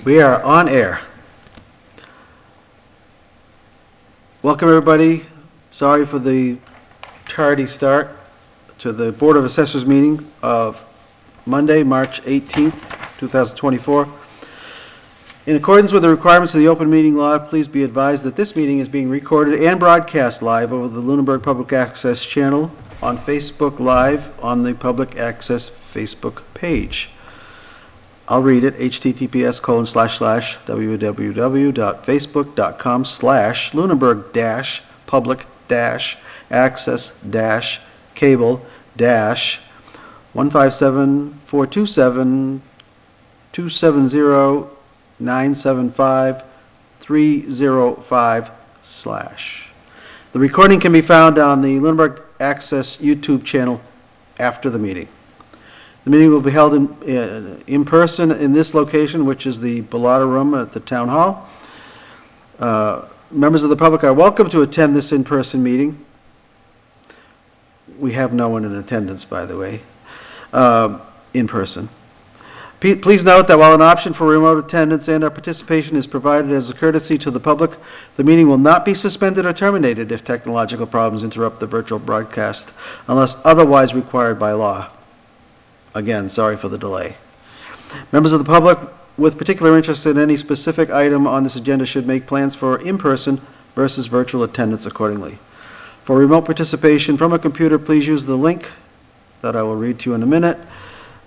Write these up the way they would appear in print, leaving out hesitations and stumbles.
We are on air. Welcome, everybody. Sorry for the tardy start to the Board of Assessors meeting of Monday, March 18th, 2024. In accordance with the requirements of the open meeting law, please be advised that this meeting is being recorded and broadcast live over the Lunenburg Public Access channel on Facebook Live on the Public Access Facebook page. I'll read it, https://www.facebook.com/lunenburg-public-access-cable-157-427-270-975-305/. The recording can be found on the Lunenburg Access YouTube channel after the meeting. The meeting will be held in person in this location, which is the Bellata Room at the Town Hall. Members of the public are welcome to attend this in-person meeting. We have no one in attendance, by the way, in person. Please note that while an option for remote attendance and/or participation is provided as a courtesy to the public, the meeting will not be suspended or terminated if technological problems interrupt the virtual broadcast unless otherwise required by law. Again, sorry for the delay. Members of the public with particular interest in any specific item on this agenda should make plans for in-person versus virtual attendance accordingly. For remote participation from a computer, please use the link that I will read to you in a minute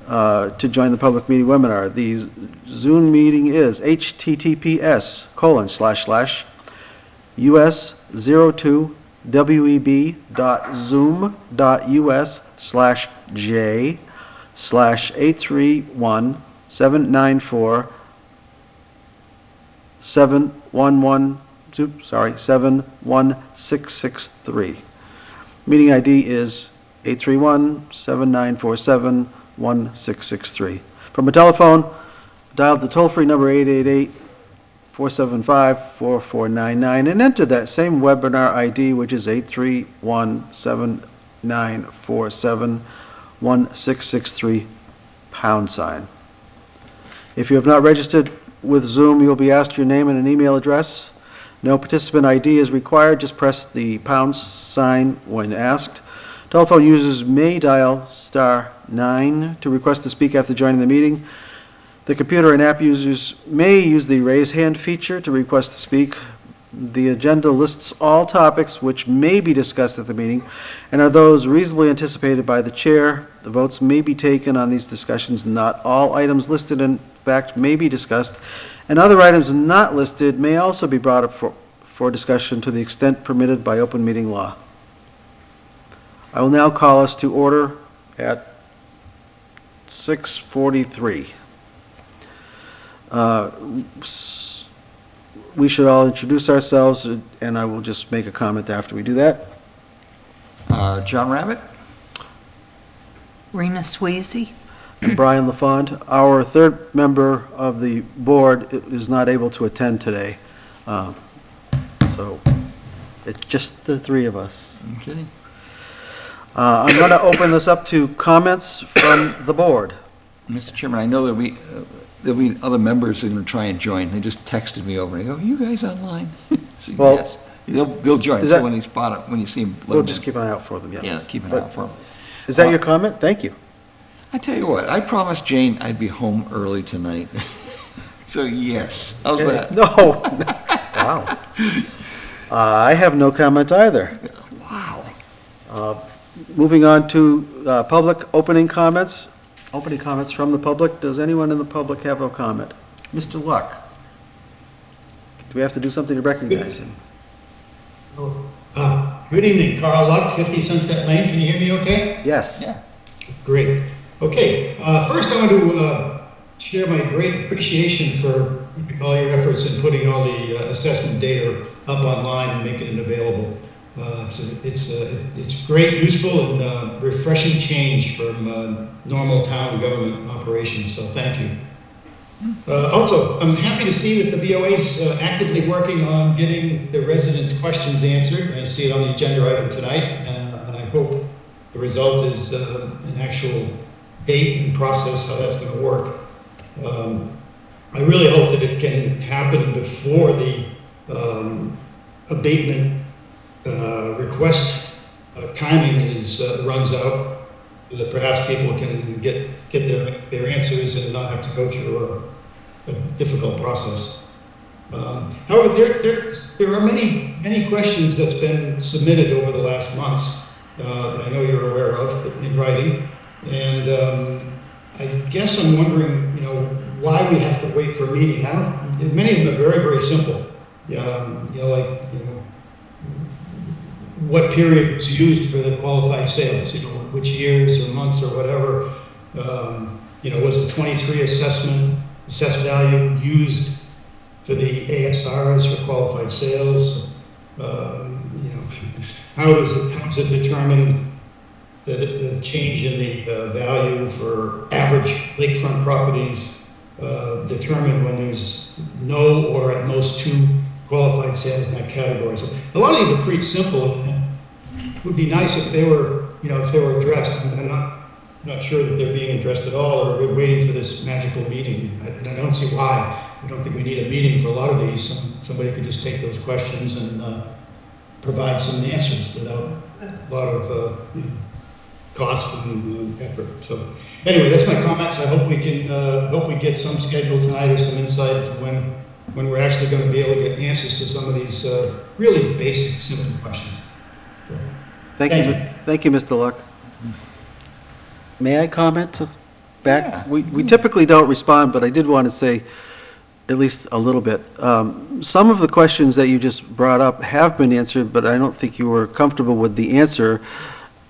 to join the public meeting webinar. The Zoom meeting is https://us020web.zoom.us/j/831-71663. Meeting ID is 831-7947-1663. From a telephone, dial the toll-free number 888-475-4499 and enter that same webinar ID, which is 831-7947-1663 #. If you have not registered with Zoom, you'll be asked your name and an email address. No participant ID is required. Just press the # when asked. Telephone users may dial *9 to request to speak after joining the meeting. The computer and app users may use the raise hand feature to request to speak. The agenda lists all topics which may be discussed at the meeting and are those reasonably anticipated by the chair. The votes may be taken on these discussions. Not all items listed, in fact, may be discussed, and other items not listed may also be brought up for discussion to the extent permitted by open meeting law. I will now call us to order at 6:43. We should all introduce ourselves, and I will just make a comment after we do that. John Rabbit. Rena Sweezy. And Brian LaFond. Our third member of the board is not able to attend today, so it's just the three of us. Okay. I'm going to open this up to comments from the board. Mr. Chairman, I know that there'll be other members who are going to try and join. They just texted me over and they go, "Are you guys online?" So, Well, yes, they'll join. So when you see them, We'll just keep an eye out for them. yeah, keep an eye out for them. Is that your comment? Thank you. I tell you what, I promised Jane I'd be home early tonight. So yes, how's that? No. Wow. I have no comment either. Wow. Moving on to public opening comments. Opening comments from the public. Does anyone in the public have a comment? Mr. Luck. Do we have to do something to recognize him? Good evening, Carl Luck, 50 Sunset Lane. Can you hear me okay? Yes. Yeah. Great. Okay, first I want to share my great appreciation for all your efforts in putting all the assessment data up online and making it available. It's great, useful, and refreshing change from normal town government operations, so thank you. Also, I'm happy to see that the BOA is actively working on getting the residents' questions answered. I see it on the agenda item tonight, and I hope the result is an actual date and process how that's going to work. I really hope that it can happen before the abatement request timing runs out, so that perhaps people can get their answers and not have to go through a difficult process. However, there are many questions that's been submitted over the last months that I know you're aware of in writing, and I guess I'm wondering, why we have to wait for a meeting. Many of them are very, very simple. What period was used for the qualified sales? Which years or months or whatever. Was the 23 assessed value used for the ASRs for qualified sales? How is it determined that the change in the value for average lakefront properties determined when there's no or at most 2 qualified sales in that category? So a lot of these are pretty simple. It would be nice if they were, addressed. I'm not sure that they're being addressed at all, or we're waiting for this magical meeting. And I don't see why. I don't think we need a meeting for a lot of these. Somebody could just take those questions and provide some answers without a lot of cost and effort. So anyway, that's my comments. I hope we can hope we get some schedule tonight or some insight to when we're actually going to be able to get answers to some of these really basic, simple questions. Thank you, Mr. Luck. May I comment back? Yeah. We typically don't respond, but I did want to say at least a little bit. Some of the questions that you just brought up have been answered, but I don't think you were comfortable with the answer.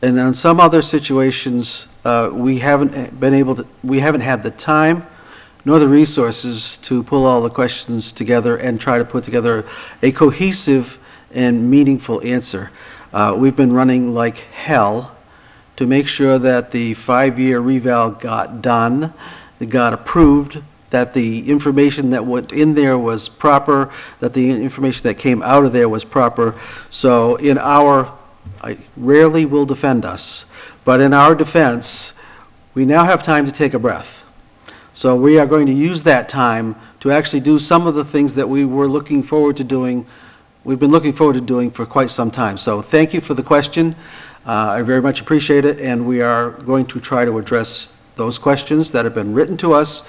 And on some other situations, we haven't had the time nor the resources to pull all the questions together and try to put together a cohesive and meaningful answer. We've been running like hell to make sure that the 5-year reval got done, it got approved, that the information that went in there was proper, that the information that came out of there was proper. So I rarely will defend us, but in our defense, we now have time to take a breath. So we are going to use that time to actually do some of the things that we were looking forward to doing. We've been looking forward to doing for quite some time. So thank you for the question. I very much appreciate it, and we are going to try to address those questions that have been written to us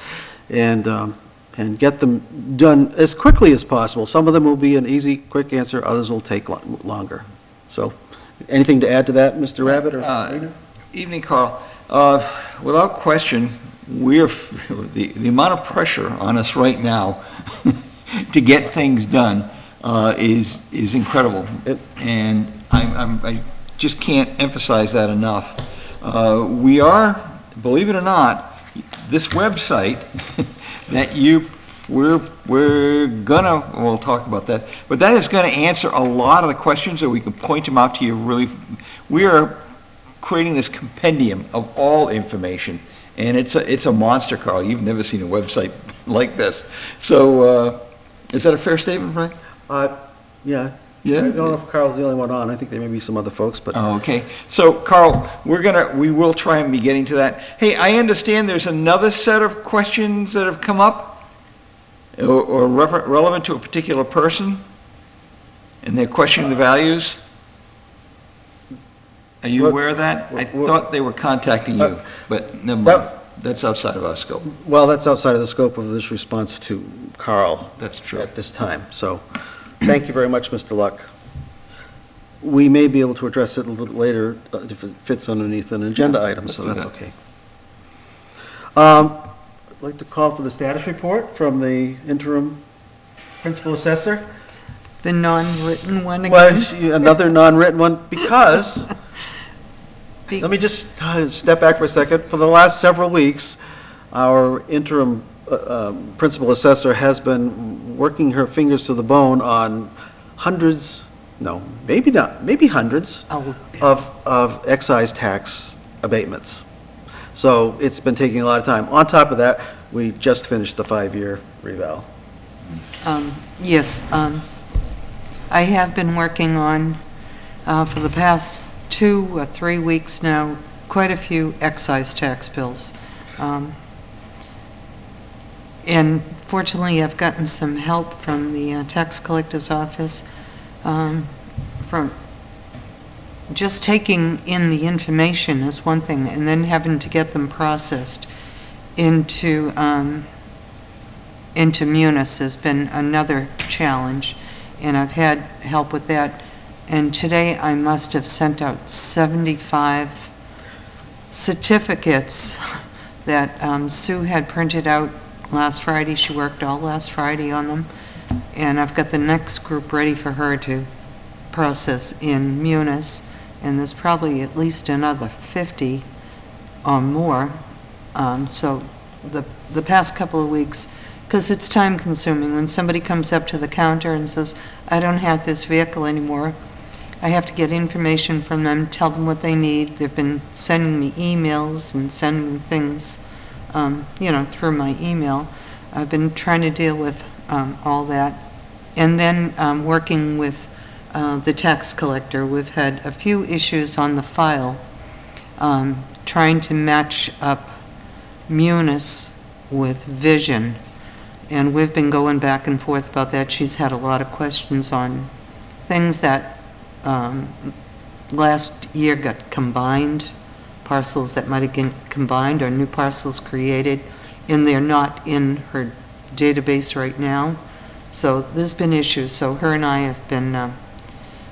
and get them done as quickly as possible. Some of them will be an easy, quick answer. Others will take longer. So anything to add to that, Mr. Rabbit or Rena? Evening, Carl. Without question, the amount of pressure on us right now to get things done is incredible, and I just can't emphasize that enough. We are, believe it or not, this website that we're gonna, we'll talk about that, but that is gonna answer a lot of the questions, or we can point them out to you really. We are creating this compendium of all information, and it's a monster, Carl. You've never seen a website like this. So is that a fair statement, Frank? Yeah. Yeah. I don't know if Carl's the only one on. I think there may be some other folks, but. Oh, okay. So, Carl, we will try and be getting to that. Hey, I understand there's another set of questions that have come up or relevant to a particular person, and they're questioning the values. Are you aware of that? I thought they were contacting you, but never mind. That's outside of our scope. Well, that's outside of the scope of this response to Carl. That's true. At this time. So, thank you very much, Mr. Luck. We may be able to address it a little later if it fits underneath an agenda item, so that's okay. I'd like to call for the status report from the interim principal assessor. The non-written one again? Well, another non-written one, because, let me just step back for a second. For the last several weeks, our interim principal assessor has been working her fingers to the bone on hundreds, no, maybe not, maybe hundreds of excise tax abatements. So it's been taking a lot of time. On top of that, we just finished the 5-year reval. Yes, I have been working on, for the past 2 or 3 weeks now, quite a few excise tax bills. And Fortunately, I've gotten some help from the tax collector's office, from just taking in the information is one thing, and then having to get them processed into Munis has been another challenge, and I've had help with that. And today I must have sent out 75 certificates that Sue had printed out last Friday. She worked all last Friday on them, and I've got the next group ready for her to process in Munis, and there's probably at least another 50 or more. So the past couple of weeks, because it's time consuming, when somebody comes up to the counter and says, I don't have this vehicle anymore, I have to get information from them, tell them what they need. They've been sending me emails and sending me things, through my email. I've been trying to deal with all that. And then working with the tax collector, we've had a few issues on the file, trying to match up Munis with Vision. And we've been going back and forth about that. She's had a lot of questions on things that last year got combined, parcels that might have been combined or new parcels created, and they're not in her database right now. So there's been issues. So her and I have been,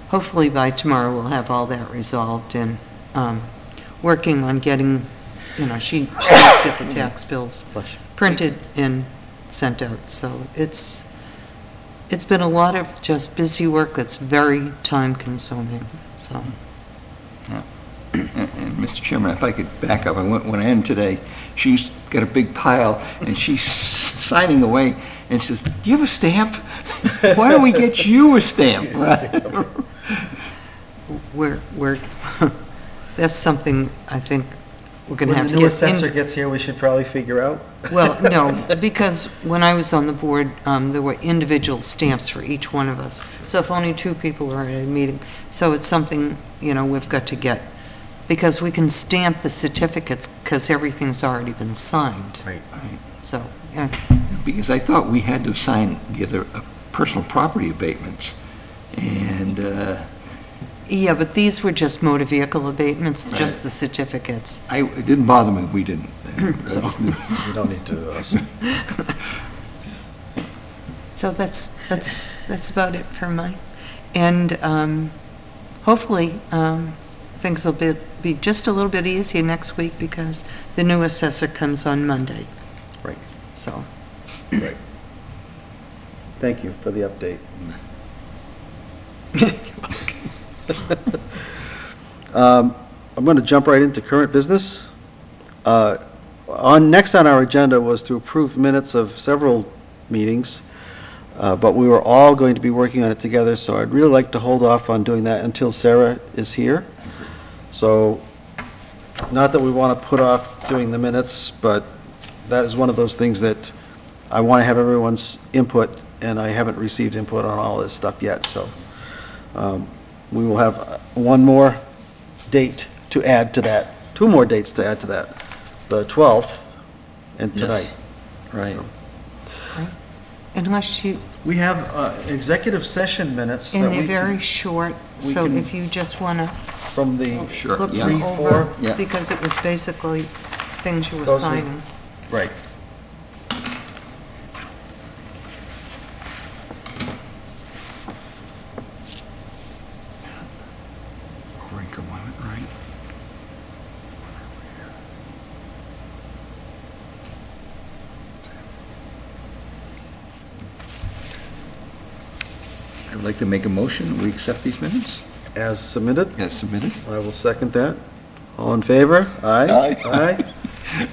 hopefully by tomorrow we'll have all that resolved, and working on getting, she needs to get the tax bills printed and sent out. So it's been a lot of just busy work that's very time consuming, so. Yeah. And Mr. Chairman, if I could back up, I went in today, she's got a big pile, and she's signing away, and she says, do you have a stamp? Why don't we get you a stamp? We're that's something I think we're going to have to When the new get assessor gets here, we should probably figure out. Well, no, because when I was on the board, there were individual stamps for each one of us. So if only 2 people are at a meeting, so it's something, we've got to get. Because we can stamp the certificates because everything's already been signed. Right. So, yeah. Because I thought we had to sign the other personal property abatements, and Yeah, but these were just motor vehicle abatements, Right. just the certificates. it didn't bother me, we didn't. I So- just knew. We don't need to do those. So that's about it for mine. And hopefully, things will be just a little bit easier next week because the new assessor comes on Monday. Right. So, Right. Thank you for the update. I'm going to jump right into current business. Next on our agenda was to approve minutes of several meetings, but we were all going to be working on it together, so I'd really like to hold off on doing that until Sarah is here. So, not that we want to put off doing the minutes, but that is one of those things that I want to have everyone's input, and I haven't received input on all this stuff yet, so we will have one more date to add to that, 2 more dates to add to that, the 12th and tonight. Right. unless you, We have executive session minutes that and we they're can- very short, so can- if you just want to from the, Sure, look yeah. them 3, over, 4. Yeah. because it was basically things you were Those are- signing. right. Wrinkle on it, right? I'd like to make a motion, we accept these minutes As submitted, as submitted. I will second that. All in favor? Aye? Aye. Aye.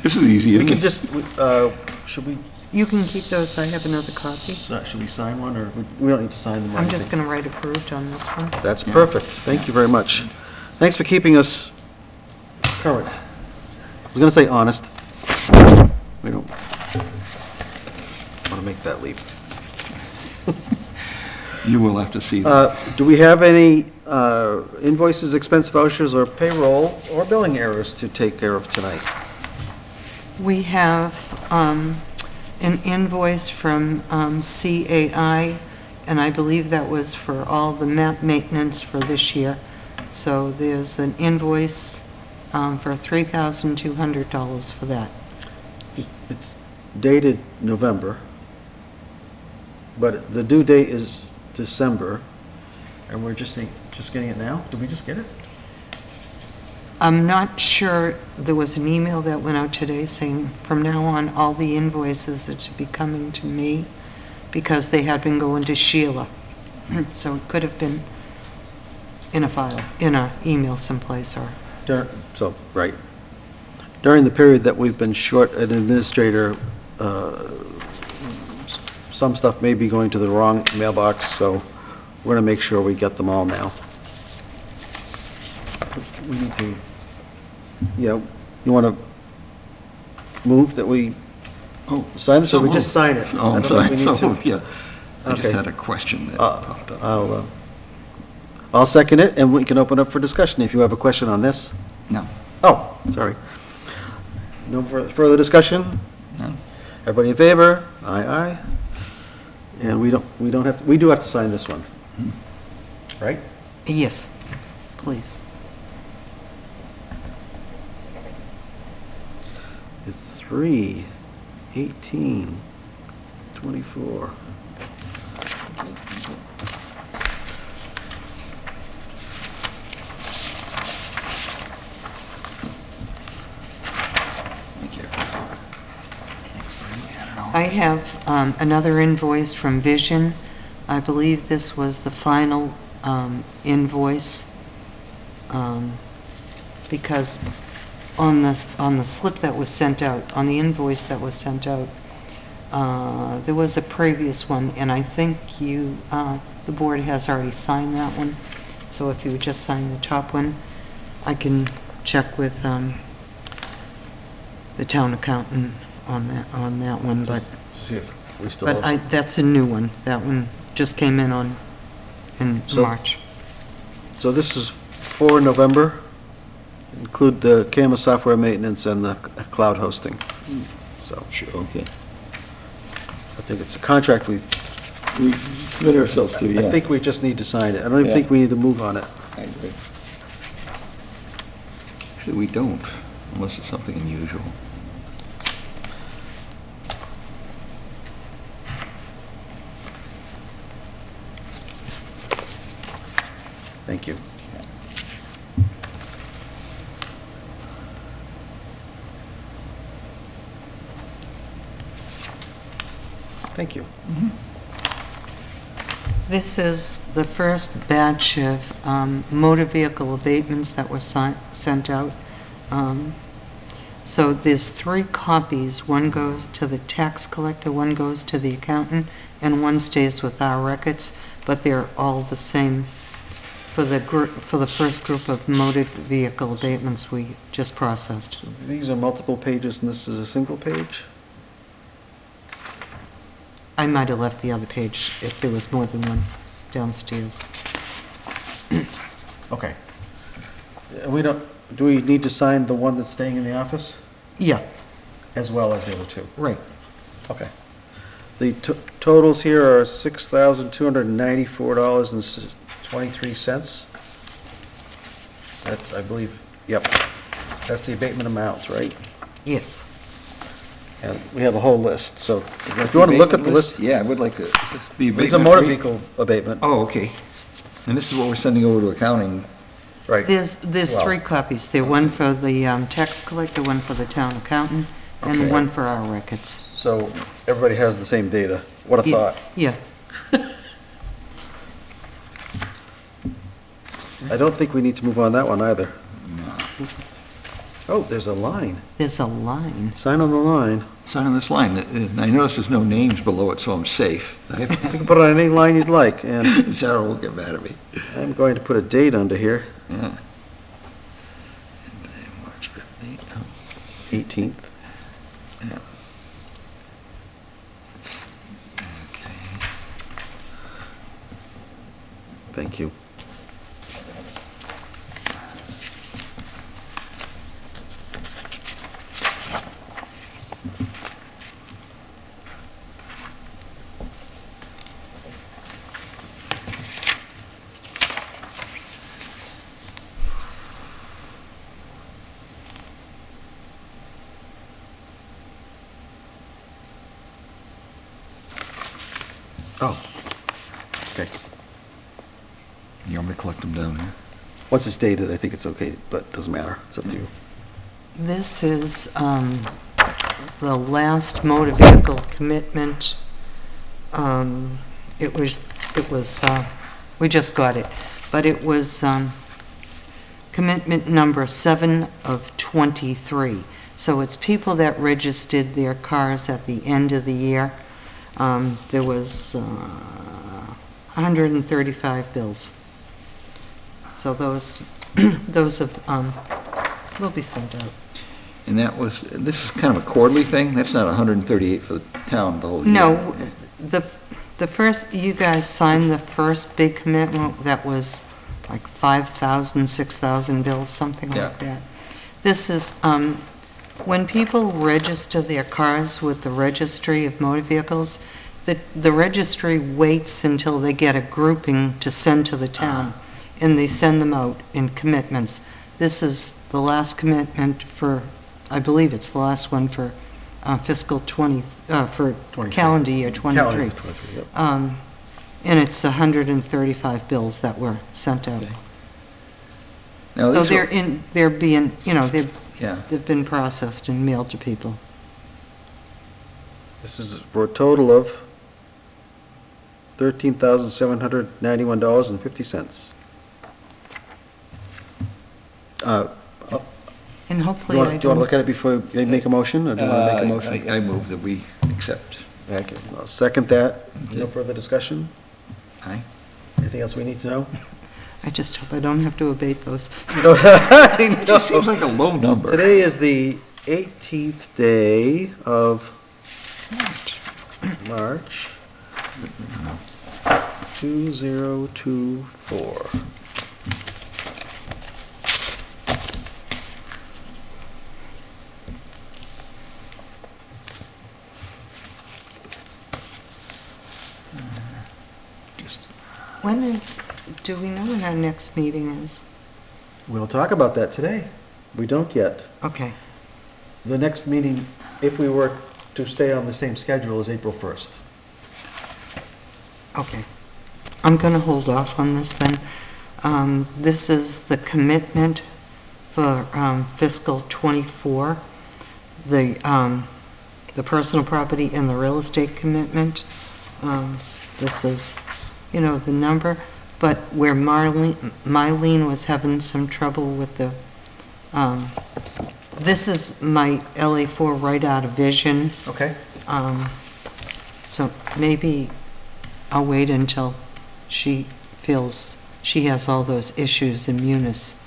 This is easy, We isn't can it? just, should we, You can keep those, I have another copy. should we sign one, or we don't need to sign them? or I'm just anything? going to write approved on this one. That's Yeah. perfect. Thank you very much. Thanks for keeping us current. I was going to say honest. We don't want to make that leap. You will have to see that. Do we have any invoices, expense vouchers, or payroll or billing errors to take care of tonight? We have an invoice from CAI, and I believe that was for all the map maintenance for this year. So there's an invoice for $3,200 for that. It's dated November, but the due date is December, and we're just getting it now? Did we just get it? I'm not sure, there was an email that went out today saying from now on, all the invoices are to be coming to me because they had been going to Sheila. So it could have been in a file, in an email someplace or. So, right. During the period that we've been short an administrator, some stuff may be going to the wrong mailbox, so we're going to make sure we get them all now. We need to, you want to move that we sign it, so we just sign it? Oh, I'm sorry, so moved, yeah. I just Okay. had a question that popped up. I'll second it, and we can open up for discussion if you have a question on this. No. Oh, sorry. No further discussion? No. Everybody in favor? Aye, aye. And we don't have, we do have to sign this one, right? Yes, please. It's 3/18/24. Thank you. Thanks, Bernie. I don't know. I have another invoice from Vision. I believe this was the final invoice, because on the slip that was sent out, on the invoice that was sent out, there was a previous one, and I think the board has already signed that one. So if you would just sign the top one, I can check with the town accountant on that one, but. To see if we still But have. that's a new one. That one just came in in So- March. So this is for November, include the camera software maintenance and the cloud hosting. So Sure, okay. I think it's a contract We commit ourselves to, yeah. I think we just need to sign it. I don't even Yeah. think we need to move on it. I agree. Actually, we don't, unless it's something unusual. Thank you. Thank you. This is the first batch of motor vehicle abatements that were sent out. So there's 3 copies. One goes to the tax collector, one goes to the accountant, and one stays with our records, but they're all the same for the first group of motor vehicle abatements we just processed. These are multiple pages and this is a single page? I might have left the other page if there was more than one downstairs. Okay. Do we need to sign the one that's staying in the office Yeah, as well as the other 2? right. Okay. The totals here are $6,294.23. That's, I believe, yep. That's the abatement amount, right? Yes. And we have a whole list, so if you want to look at the list, Yeah, I would like to. Is this the it's a abatement motor rate? vehicle abatement, Oh, okay. And this is what we're sending over to accounting. right? There's Well, 3 copies. There, one for the tax collector, one for the town accountant, and Okay. one for our records. So everybody has the same data. What a thought. Yeah, I don't think we need to move on that one either. No. Oh, there's a line. there's a line. Sign on the line. Sign on this line. I notice there's no names below it, so I'm safe. You can put it on any line you'd like, and Sarah will get mad at me. I'm going to put a date under here, Yeah. And, March 15th. 18th. Yeah. Okay. Thank you. Oh, okay. You want me to collect them down here? Once it's dated, I think it's okay, but it doesn't matter. It's up to you. This is the last motor vehicle commitment. It was, we just got it, but it was commitment number 7 of 23. So it's people that registered their cars at the end of the year. There was 135 bills. So those will be sent out. And this is kind of a quarterly thing? That's not 138 for the town the whole year? No, the first, you guys signed the first big commitment that was like 5,000, 6,000 bills, something like that. This is, when people register their cars with the Registry of Motor Vehicles, the registry waits until they get a grouping to send to the town, and they send them out in commitments. This is the last commitment for, I believe it's the last one for fiscal 20, for 23. calendar year 23. Calendar 23, yep. And it's 135 bills that were sent out. Okay. Now, So these they're being, Yeah. they've been processed and mailed to people. This is for a total of $13,791.50. And Do hopefully you I want to look don't, at it before you make a motion, or do you want to make a motion? I move that we accept. Okay, I'll second that. No further discussion? Aye. Anything else we need to know? I just hope I don't have to abate those. It just seems like a low number. Today is the 18th day of March, 2024. When is, do we know when our next meeting is? We'll talk about that today. We don't yet. Okay, The next meeting, if we were to stay on the same schedule, is April 1st. okay. I'm going to hold off on this then. This is the commitment for fiscal '24, the personal property and the real estate commitment. This is, the number, but where Mylene was having some trouble with the, this is my LA4 right out of vision. Okay. So maybe I'll wait until she feels she has all those issues in Munis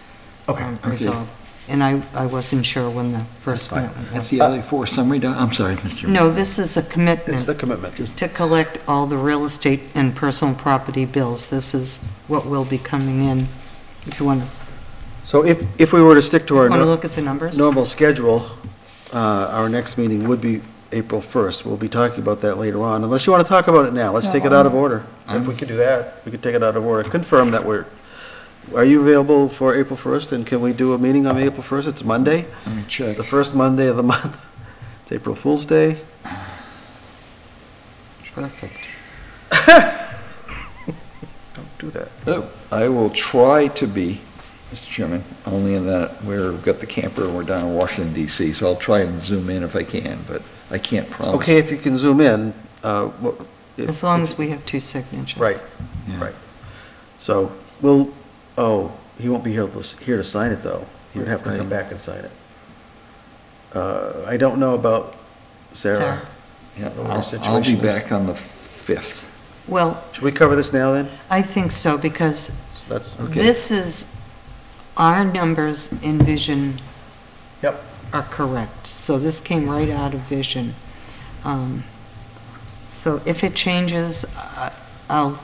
Okay. resolved. And I wasn't sure when the first That's fine. commitment That's was. the LA4 summary, I'm sorry, Mr. Chairman. No, this is a It's commitment the commitment. to collect all the real estate and personal property bills. This is what will be coming in, if you want to So if we were to stick to our look at the numbers. normal schedule, our next meeting would be April 1st. We'll be talking about that later on, unless you want to talk about it now. Let's take it out of order. If we could do that, we could take it out of order. Confirm that are you available for April 1st, and can we do a meeting on April 1st? It's Monday. Let me It's check. the first Monday of the month. It's April Fool's Day. Perfect. Don't do that. Oh, I will try to be, Mr. Chairman, only in that we've got the camper and we're down in Washington DC, so I'll try and zoom in if I can, but I can't It's promise. okay if you can zoom in. As long as we have two signatures. Right, Yeah. right. So he won't be here to sign it, though. He would have to come Right. back and sign it. I don't know about Sarah. Sarah. Yeah, What her I'll be situation is. back on the 5th. Well, Should we cover this now, then? I think so, because So that's, Okay. this is, our numbers in vision yep. are correct. So this came right out of vision. So if it changes, I'll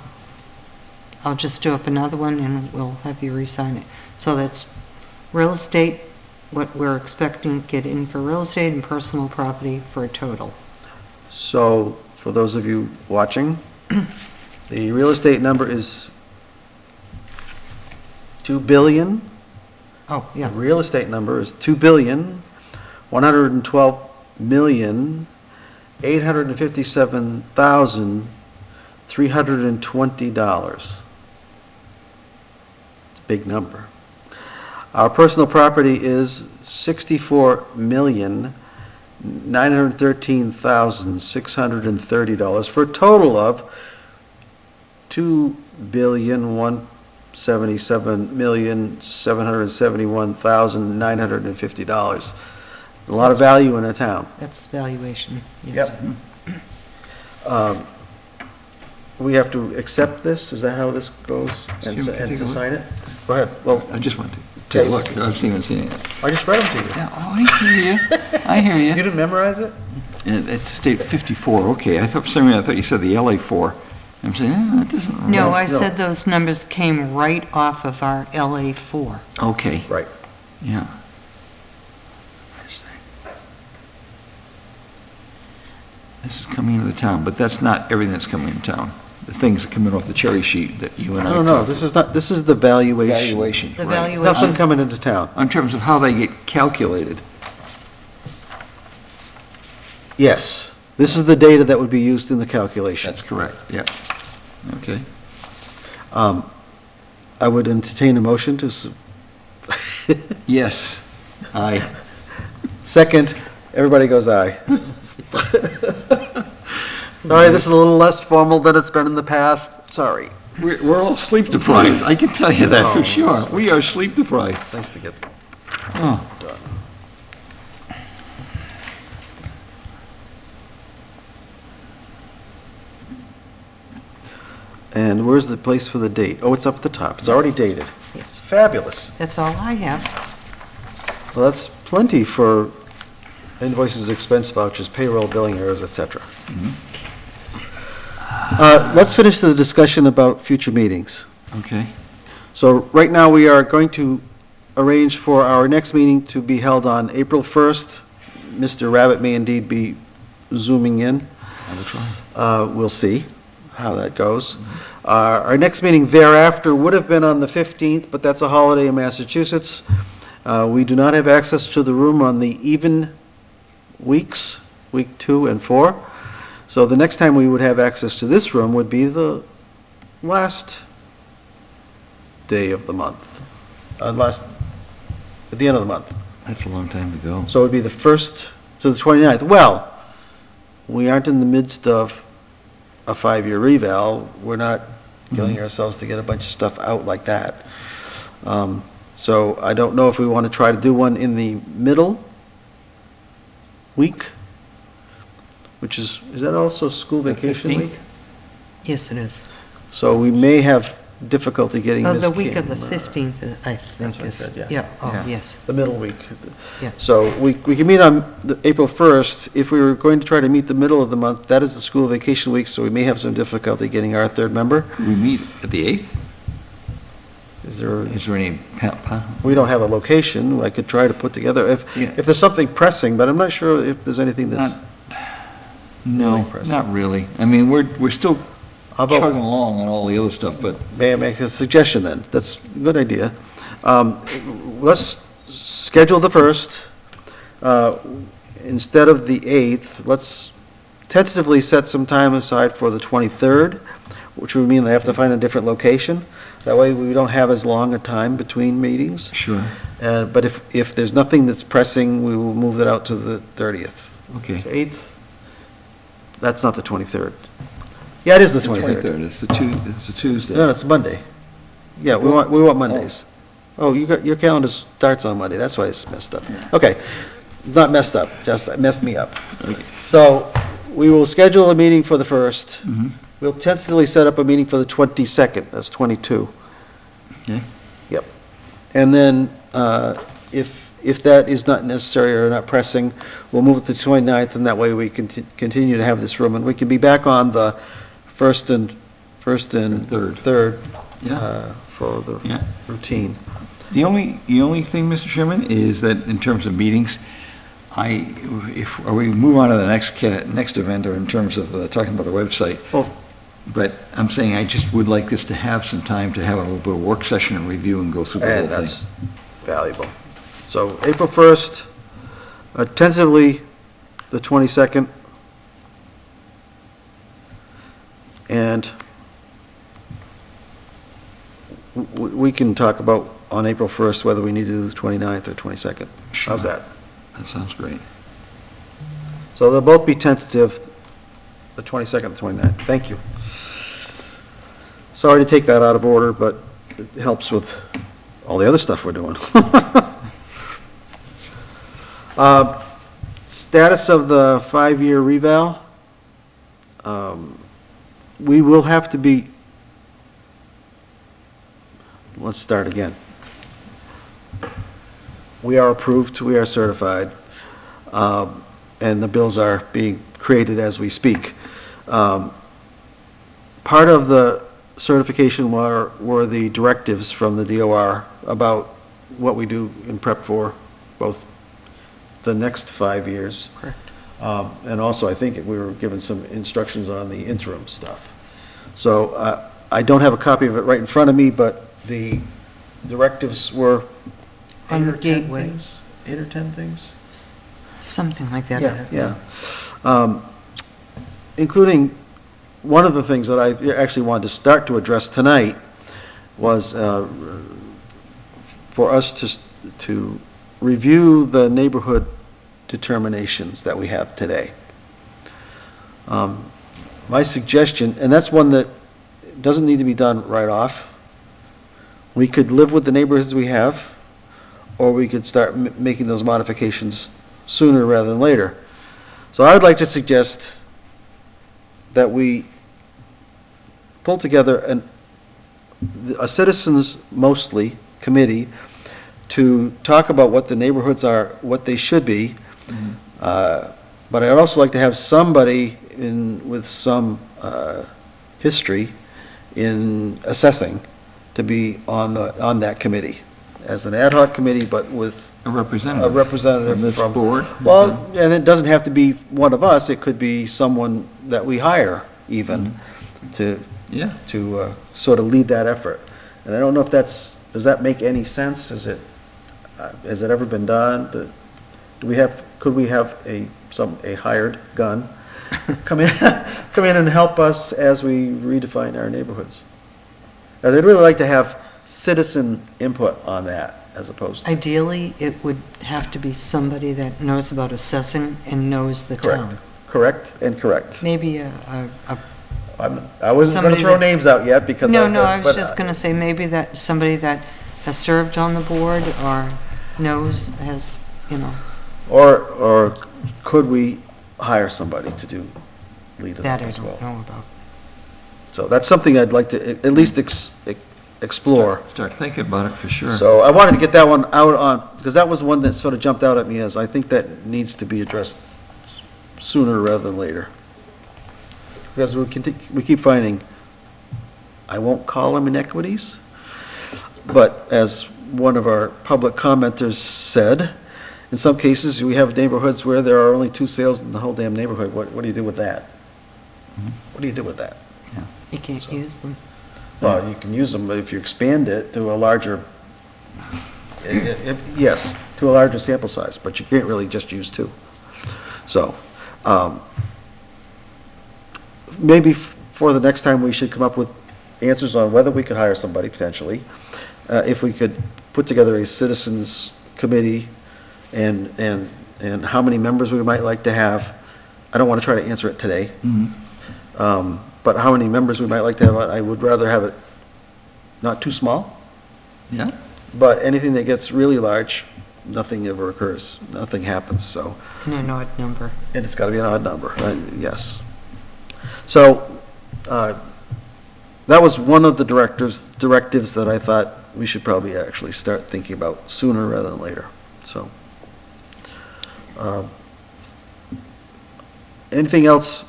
just do up another one and we'll have you re-sign it. So that's real estate, what we're expecting to get in for real estate and personal property for a total. So, for those of you watching, the real estate number is 2 billion. Oh, The yeah. real estate number is 2,112,857,3 $320. It's a big number. Our personal property is $64,913,630 for a total of $2,177,771,950. A lot of value in a town. That's valuation, yes. We have to accept this, is that how this goes? And to sign it? Go ahead, well, I just want to take a look. I've seen it. I just read them to you. Yeah, oh, I hear you. I hear You you. didn't memorize it? And it's state 54, okay. I thought, for some reason, I thought you said the LA 4. I'm saying, that doesn't. No, I said those numbers came right off of our LA 4. Okay, Right. yeah. This is coming into the town, but that's not everything that's coming into town. The things that come in off the cherry sheet that you and I. No, talked this is not, this is the valuation. Valuation, The right. There's valuation. nothing coming into town. In terms of how they get calculated. Yes, this is the data that would be used in the calculation. That's correct, yeah. Okay. I would entertain a motion to, Yes, aye. second, everybody goes aye. Sorry, this is a little less formal than it's been in the past, sorry. We're all sleep deprived, I can tell you that Oh. for sure. We are sleep deprived. Nice to get Oh. done. And where's the place for the date? Oh, it's up at the top, it's already dated. Yes, Fabulous. that's all I have. Well, that's plenty for invoices, expense vouchers, payroll, billing errors, et cetera. Let's finish the discussion about future meetings. Okay, So right now, we are going to arrange for our next meeting to be held on April 1st. Mr. Rabbit may indeed be zooming in. I will try. We'll see how that goes. Our next meeting thereafter would have been on the 15th, but that's a holiday in Massachusetts. We do not have access to the room on the even weeks, week 2 and 4. So the next time we would have access to this room would be the last day of the month, at the end of the month. That's a long time to go. So it would be the 1st to the 29th. Well, we aren't in the midst of a 5-year reval. We're not killing ourselves to get a bunch of stuff out like that. So I don't know if we want to try to do one in the middle week, which is that also school vacation 15th? week? Yes, it is. So we may have difficulty getting Oh, Ms. the week of the Kim, 15th, I That's think what I is. said, yeah. Yeah, oh, Yeah. yes. the middle week. Yeah. So we can meet on April 1st. If we were going to try to meet the middle of the month, that is the school vacation week, so we may have some difficulty getting our third member. Could we meet at the 8th? Is there, Is there any, we don't have a location. I could try to put together, Yeah. if there's something pressing, but I'm not sure if there's anything that's, no, Really pressing. not really. I mean, we're still how about, chugging along on all the other stuff, but may I make a suggestion then? That's a good idea. Let's schedule the 1st. Instead of the 8th, let's tentatively set some time aside for the 23rd, which would mean I have to find a different location. That way, we don't have as long a time between meetings. sure, But if there's nothing that's pressing, we will move it out to the 30th. okay. 8th? That's not the 23rd. Yeah, it is the The 23rd. 23rd, it's a Tuesday. No, it's Monday. Yeah, we want Mondays. Oh, your calendar starts on Monday, that's why it's messed up. Okay, not messed up, just messed me up. Okay. So, we will schedule a meeting for the 1st. Mhm. We'll tentatively set up a meeting for the 22nd, that's 22. Okay. Yep. And then, if that is not necessary or not pressing, we'll move it to the 29th, and that way we can continue to have this room, and we can be back on the first and third Yeah, for the yeah. routine. The only thing, Mr. Chairman, is that in terms of meetings, or we move on to the next event, or in terms of talking about the website, Well, but I'm saying I just would like this to have some time to have a little bit of work session and review and go through the whole and thing. that's valuable. So April 1st, tentatively the 22nd, And we can talk about on April 1st whether we need to do the 29th or 22nd. How's Sure. that? That sounds great. So they'll both be tentative, the 22nd and 29th. Thank you. Sorry to take that out of order, but it helps with all the other stuff we're doing. Status of the 5-year reval. We will have to be, let's start again. We are approved, we are certified, and the bills are being created as we speak. Part of the certification were the directives from the DOR about what we do in prep for both the next 5 years. Correct. And also, I think we were given some instructions on the interim stuff. So I don't have a copy of it right in front of me, but the directives were On 8 the or 10 gateway. things? 8 or 10 things? Something like that. Yeah. Including, one of the things that I actually wanted to start to address tonight was for us to review the neighborhood determinations that we have today. My suggestion, and that's one that doesn't need to be done right off. We could live with the neighborhoods we have, or we could start making those modifications sooner rather than later. So I would like to suggest that we pull together a citizens mostly committee to talk about what the neighborhoods are, what they should be. But I'd also like to have somebody with some history in assessing to be on that committee as an ad hoc committee, but with A representative. a representative From this from board? Well, and it doesn't have to be one of us, it could be someone that we hire even to Yeah. sort of lead that effort. And I don't know if does that make any sense? Has it ever been done? Could we have a hired gun come in and help us as we redefine our neighborhoods? I'd really like to have citizen input on that as opposed to. Ideally, it would have to be somebody that knows about assessing and knows the Correct. town. Correct and correct. Maybe I wasn't going to Somebody throw that- names out yet because. no, I was but, just going to say maybe that somebody that has served on the board or has, Or could we hire somebody to lead us that I as well? don't know about. So that's something I'd like to at least explore. Start thinking about it for sure. So I wanted to get that one out on, because that was one that sort of jumped out at me as I think that needs to be addressed sooner rather than later. Because we keep finding, I won't call them inequities, but as one of our public commenters said, in some cases, we have neighborhoods where there are only 2 sales in the whole damn neighborhood. What do you do with that? What do you do with that? You can't use them. Well, you can use them, but if you expand it to a larger, yes, to a larger sample size, but you can't really just use 2. So, maybe for the next time, we should come up with answers on whether we could hire somebody potentially, if we could put together a citizens committee and how many members we might like to have. I don't want to try to answer it today. But how many members we might like to have, I would rather have it not too small, Yeah. but anything that gets really large, nothing ever occurs, nothing happens, so, And an odd number. and it's got to be an odd number, yes. So, that was one of the directives that I thought we should probably actually start thinking about sooner rather than later, so. Anything else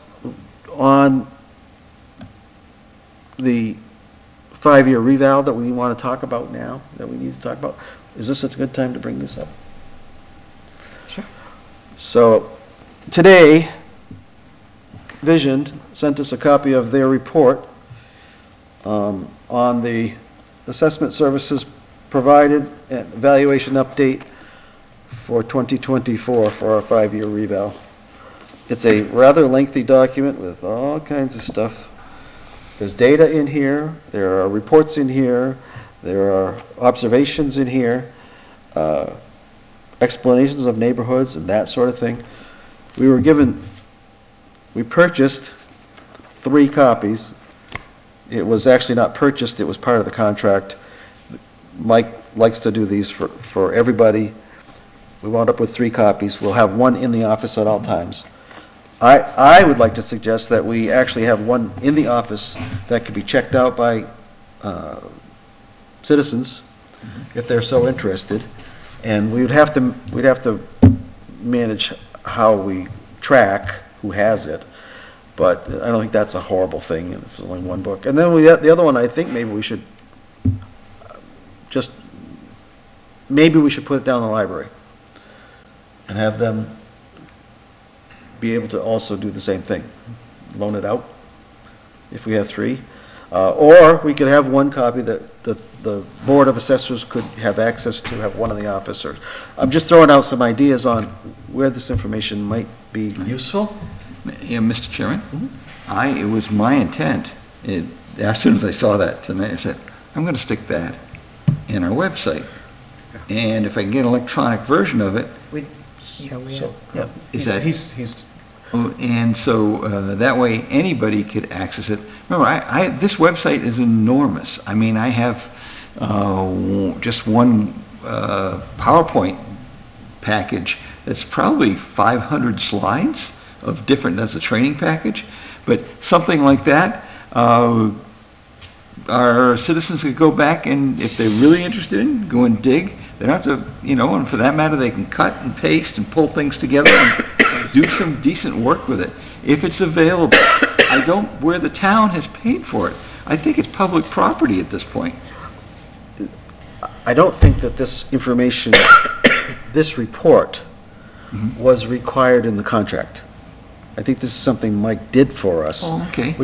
on the 5-year reval that we want to talk about now, that we need to talk about? Is this a good time to bring this up? Sure. So, today, Vision sent us a copy of their report on the assessment services provided and evaluation update for 2024 for our 5-year reval. It's a rather lengthy document with all kinds of stuff. There's data in here, there are reports in here, there are observations in here, explanations of neighborhoods and that sort of thing. We purchased 3 copies. It was actually not purchased, it was part of the contract. Mike likes to do these for everybody. We wound up with 3 copies. We'll have 1 in the office at all times. I would like to suggest that we actually have 1 in the office that could be checked out by citizens if they're so interested. And we'd have to manage how we track who has it. But I don't think that's a horrible thing if it's only 1 book. And then the other one, I think maybe we should put it down in the library and have them be able to also do the same thing, loan it out if we have 3. Or we could have 1 copy that the Board of Assessors could have access to, have 1 in the office. Or I'm just throwing out some ideas on where this information might be useful. Yeah, Mr. Chairman, it was my intent, as soon as I saw that tonight, I said, I'm going to stick that in our website. And if I can get an electronic version of it, is that... And so that way anybody could access it. Remember, this website is enormous. I mean, I have just one PowerPoint package that's probably 500 slides of different, that's a training package. But something like that, our citizens could go back and if they're really interested in, go and dig. They don't have to, and for that matter, they can cut and paste and pull things together and do some decent work with it. If it's available, where the town has paid for it, I think it's public property at this point. I don't think that this information, this report, was required in the contract. I think this is something Mike did for us. Oh, okay.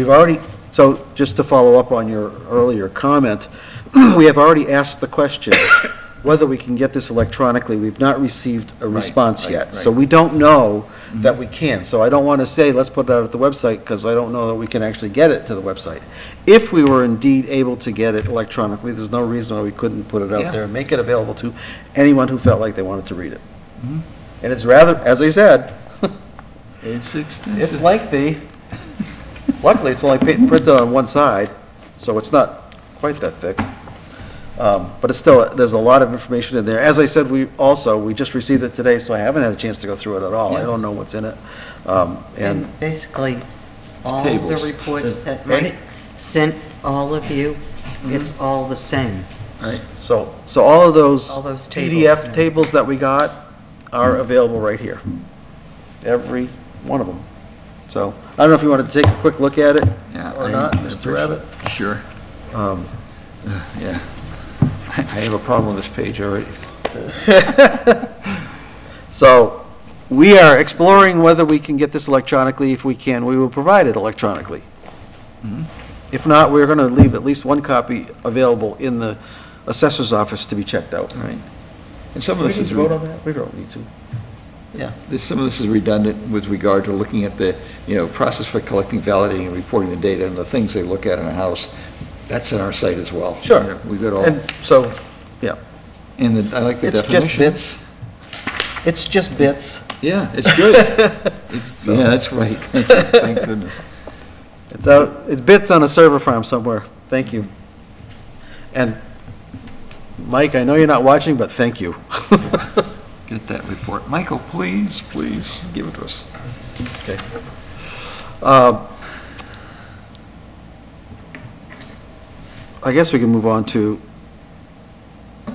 So just to follow up on your earlier comment, we have already asked the question whether we can get this electronically. We've not received a response yet. So we don't know that we can. So I don't want to say, let's put it out at the website, because I don't know that we can actually get it to the website. If we were indeed able to get it electronically, there's no reason why we couldn't put it out there and make it available to anyone who felt like they wanted to read it. And it's rather, as I said, it's extensive. It's lengthy. Luckily, it's only printed on 1 side, so it's not quite that thick. But it's still, there's a lot of information in there. As I said, we just received it today, so I haven't had a chance to go through it at all. I don't know what's in it. And basically, all the tables. reports that Mike sent all of you, it's all the same. Right. So all of those tables, PDF tables that we got are available right here. Every one of them. So I don't know if you wanted to take a quick look at it or not, Mr. Rabbit. Sure. Yeah. I have a problem with this page already. So we are exploring whether we can get this electronically. If we can, we will provide it electronically. If not, we're going to leave at least 1 copy available in the assessor's office to be checked out. Right. And some of this is... vote on that? We don't need to. Yeah, some of this is redundant with regard to looking at the, process for collecting, validating, and reporting the data and the things they look at in a house. That's in our site as well. Sure. We've got all. And so, yeah. And I like the It's definition. just bits. It's just bits. Yeah, it's good. Yeah, that's right. Thank goodness. It's bits on a server farm somewhere. Thank you. And Mike, I know you're not watching, but thank you. Get that report. Michael, please give it to us. Okay. I guess we can move on to,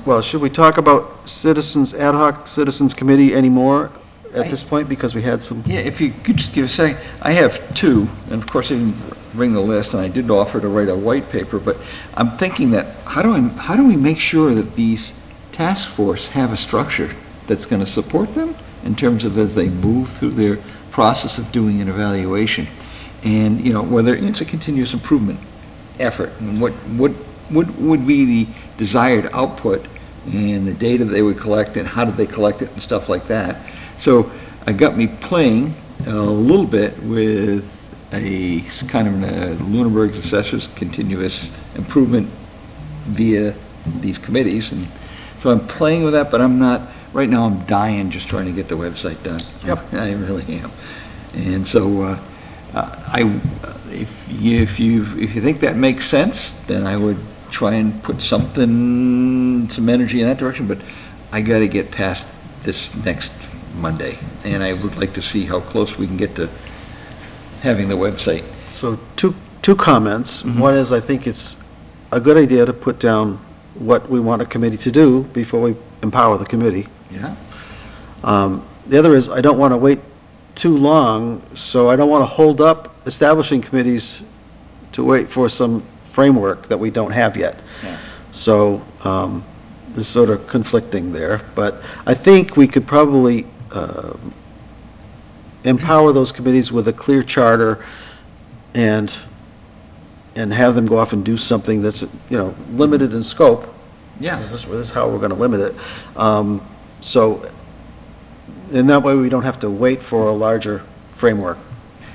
well, should we talk about ad hoc citizens committee anymore at this point, because we had some? Yeah, if you could just give a second. I have 2, and of course I didn't bring the list, and I did offer to write a white paper, but I'm thinking that how do we make sure that these task force have a structure that's going to support them in terms of as they move through their process of doing an evaluation, and whether it's a continuous improvement effort, and what would be the desired output and the data that they would collect and how did they collect it and stuff like that. So it got me playing a little bit with a kind of a Lunenburg Assessors continuous improvement via these committees, and so I'm playing with that, but I'm not, right now I'm dying just trying to get the website done. Yep. I really am. And so, if you think that makes sense, then I would try and put some energy in that direction, but I gotta get past this next Monday, and I would like to see how close we can get to having the website. So two comments. One is, I think it's a good idea to put down what we want a committee to do before we empower the committee. Yeah. The other is, I don't want to wait too long, so I don't want to hold up establishing committees to wait for some framework that we don't have yet. Yeah. So, it's sort of conflicting there, but I think we could probably empower those committees with a clear charter and have them go off and do something that's, limited in scope. Yeah. This is how we're going to limit it. So, in that way, we don't have to wait for a larger framework,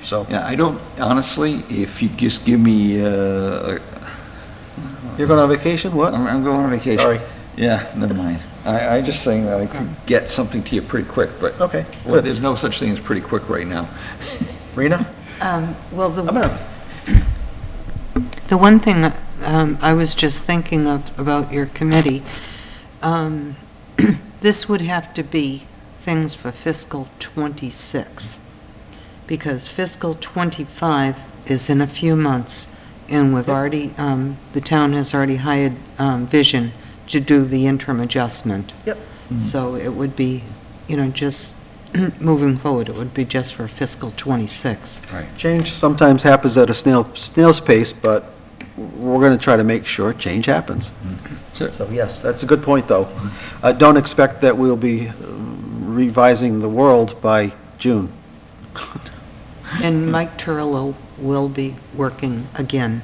so. Yeah, I don't, honestly, if you just give me, You're going on vacation, what? I'm going on vacation. Sorry. Yeah, never mind. I just saying that I could get something to you pretty quick, but. Okay, Well, good. there's no such thing as pretty quick right now. Rena? Well, I'm gonna, the one thing I was just thinking of about your committee, this would have to be things for fiscal '26, because fiscal '25 is in a few months, and we've already, the town has already hired Vision to do the interim adjustment. Yep. So it would be, just moving forward, it would be just for fiscal '26. change sometimes happens at a snail's pace, but we're going to try to make sure change happens. Sure. So, yes, that's a good point, though. Don't expect that we'll be revising the world by June. And Mike Turillo will be working again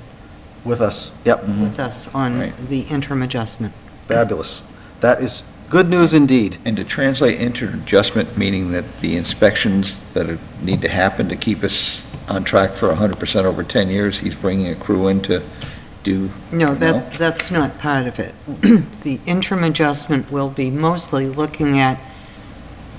With us, yep, with us on Right. the interim adjustment. fabulous. That is good news indeed. And to translate into adjustment, meaning that the inspections that need to happen to keep us on track for 100% over 10 years, he's bringing a crew in to do. No, that's not part of it. The interim adjustment will be mostly looking at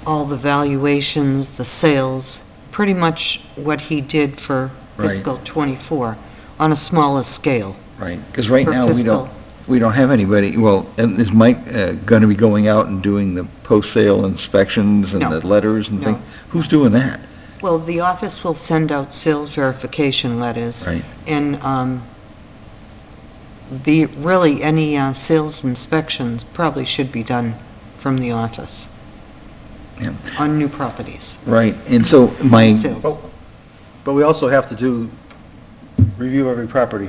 all the valuations, the sales, pretty much what he did for Right. fiscal '24 on a smaller scale. Right, because right For now, fiscal. we don't have anybody, well, and is Mike going to be going out and doing the post-sale inspections and No. the letters and No. things? Who's doing that? Well, the office will send out sales verification letters. Right. And any sales inspections probably should be done from the office Yeah. on new properties. Right, and so Sales. But we also have to review every property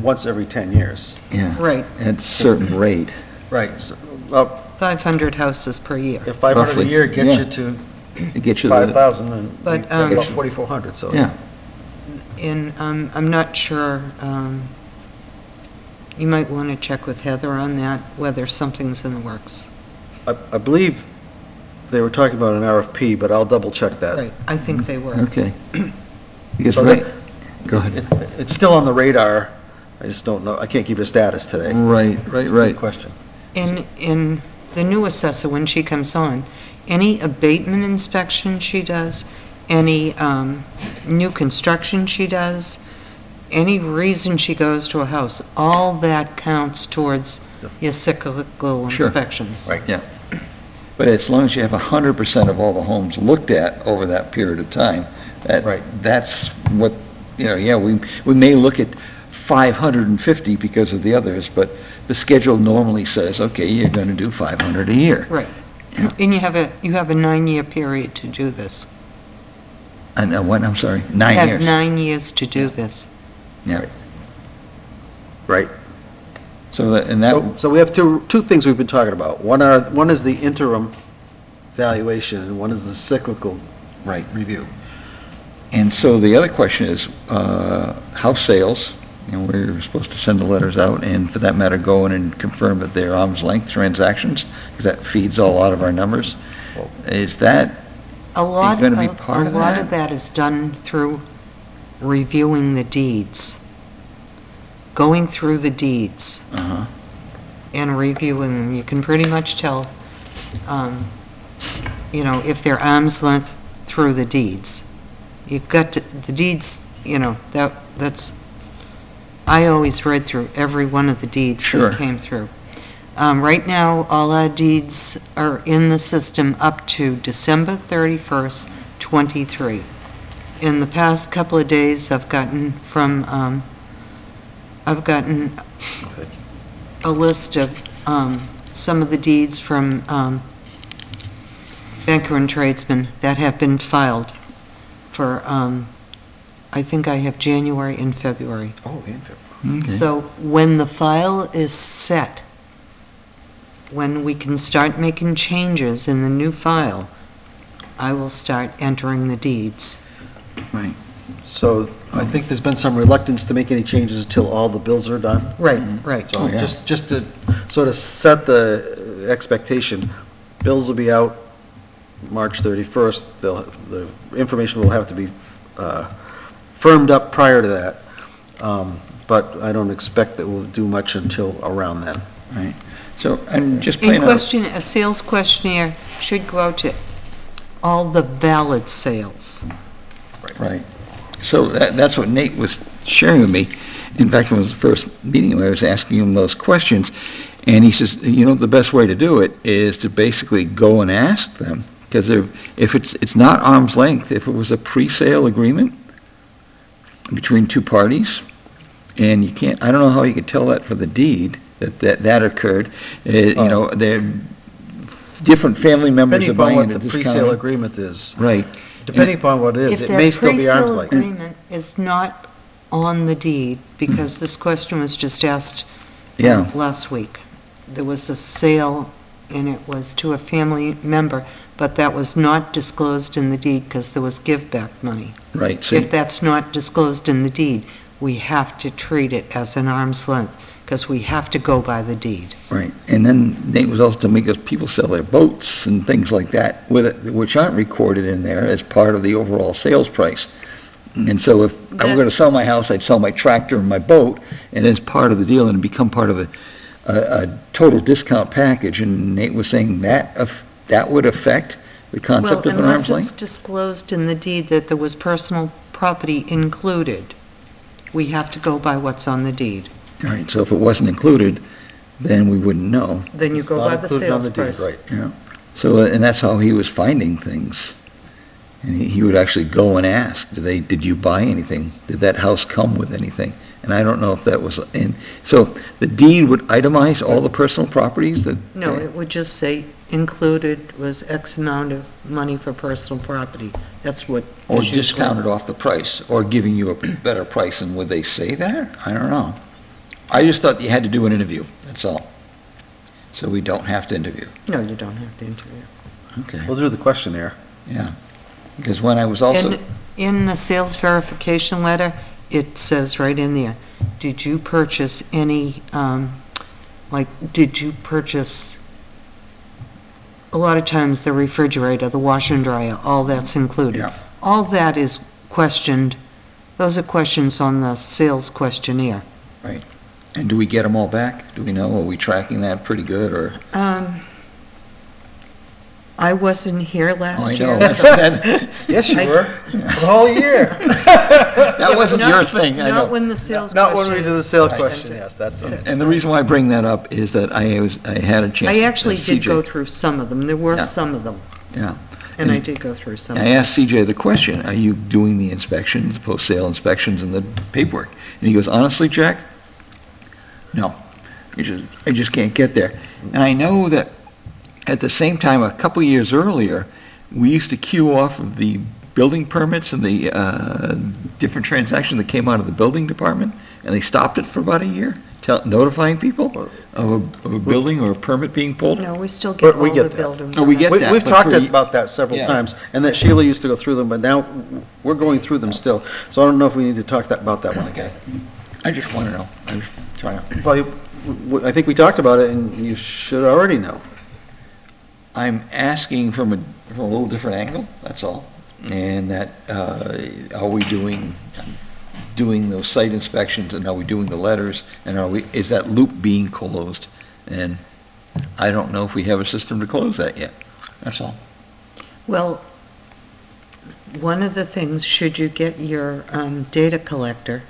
once every 10 years. yeah, Right, at a certain rate. Right. 500 houses per year. If 500 a Roughly, year gets yeah. you to To get you the, 5,000, and But, we get about 4,400, so. yeah, And I'm not sure, you might want to check with Heather on that, whether something's in the works. I believe they were talking about an RFP, but I'll double check that. Right, I think they were. okay. Because, So right, go ahead. It's still on the radar, I just don't know, I can't keep a status today. Right, Good question. In the new assessor, when she comes on, any abatement inspection she does, any new construction she does, any reason she goes to a house, all that counts towards your cyclical Sure. inspections. Right. Yeah. But as long as you have 100% of all the homes looked at over that period of time, Right. that's what, we may look at 550 because of the others, but the schedule normally says, okay, you're going to do 500 a year. Right. And you have a 9-year period to do this. And what, I'm sorry, You 9 have years? 9 years to do this. Yeah. Right. So, and that, So we have two things we've been talking about. One is the interim valuation, and one is the cyclical right. review. And so the other question is, house sales, and we're supposed to send the letters out, and for that matter, go in and confirm that they're arm's length transactions, because that feeds a lot of our numbers. Is that, A lot gonna be part a of lot that? of that is done through reviewing the deeds, going through the deeds Uh-huh. and reviewing them. You can pretty much tell, if they're arm's length through the deeds. You've got the deeds, that's, I always read through every one of the deeds Sure. that came through. Right now, all our deeds are in the system up to December 31st, 23. In the past couple of days, I've gotten a list of some of the deeds from banker and tradesmen that have been filed for, I think I have January and February. Oh, in February. Okay. So when the file is set, when we can start making changes in the new file, I will start entering the deeds. Right. So I think there's been some reluctance to make any changes until all the bills are done. Right, right. So Oh, yeah. just to sort of set the expectation, bills will be out March 31st. The information will have to be firmed up prior to that. But I don't expect that we'll do much until around then. Right. So, and just In plain out, question, a sales questionnaire should go out to all the valid sales. right. So that's what Nate was sharing with me. In fact, when it was the first meeting, I was asking him those questions, and he says, the best way to do it is to basically go and ask them, because if it's not arm's length, if it was a pre-sale agreement between two parties, and you can't, I don't know how you could tell that for the deed, that occurred. They're different family members Depending are upon buying what at a the pre-sale discount. agreement is, Right. depending upon what it is, it may still be arm's If that length. pre-sale agreement is not on the deed, because this question was just asked Yeah. last week. There was a sale, and it was to a family member, but that was not disclosed in the deed because there was give-back money. Right. So If that's not disclosed in the deed, we have to treat it as an arm's length, because we have to go by the deed. Right, and then Nate was also to make us, people sell their boats and things like that with it, which aren't recorded in there as part of the overall sales price. And so if I were gonna sell my house, I'd sell my tractor and my boat, and as part of the deal, and become part of a total discount package, and Nate was saying that would affect the concept of an arm's Unless it's length? disclosed in the deed that there was personal property included, we have to go by what's on the deed. All right, so if it wasn't included, then we wouldn't know. Then you It's go not by the included on sales the deed, price. Right. Yeah, so, and that's how he was finding things. And he would actually go and ask, did you buy anything? Did that house come with anything? And I don't know if that was in, so the deed would itemize all the personal properties that? No, it would just say included was X amount of money for personal property. That's what. Or is usually- discounted off the price, or giving you a better price, and would they say that? I don't know. I just thought you had to do an interview, that's all. So we don't have to interview. No, you don't have to interview. Okay, We'll do the questionnaire. yeah. Because when I was also. And in the sales verification letter, it says right in there, did you purchase any, did you purchase, a lot of times the refrigerator, the washer and dryer, all that's included. Yeah. All that is questioned, those are questions on the sales questionnaire. And do we get them all back? Do we know? Are we tracking that pretty good, or? I wasn't here last Oh, I year. know. so- Yes, you I- were, the whole year. That wasn't Not- your thing, I know. Not when the sales Not question when we do the is sale sent question, to- yes, that's it. And the reason why I bring that up is that I had a chance. I actually did CJ go through some of them. There were Yeah. some of them, Yeah. and I did go through some. I asked CJ the question, are you doing the inspections, post-sale inspections and the paperwork? And he goes, honestly, Jack, no. I just can't get there. And I know that at the same time, a couple years earlier, we used to queue off of the building permits and the different transactions that came out of the building department, and they stopped it for about a year, notifying people of a building or a permit being pulled. No, we still But get we all get the that. building. Oh, we get permits. that, We've but talked for- about that several Yeah. times, and that Sheila used to go through them, but now we're going through them still. So I don't know if we need to talk about that one again. I just want to know. I'm just trying to. Well, I think we talked about it, and you should already know. I'm asking from a little different angle, that's all. And that, are we doing, doing those site inspections, and are we doing the letters, and is that loop being closed? And I don't know if we have a system to close that yet. That's all. Well, one of the things, should you get your data collector,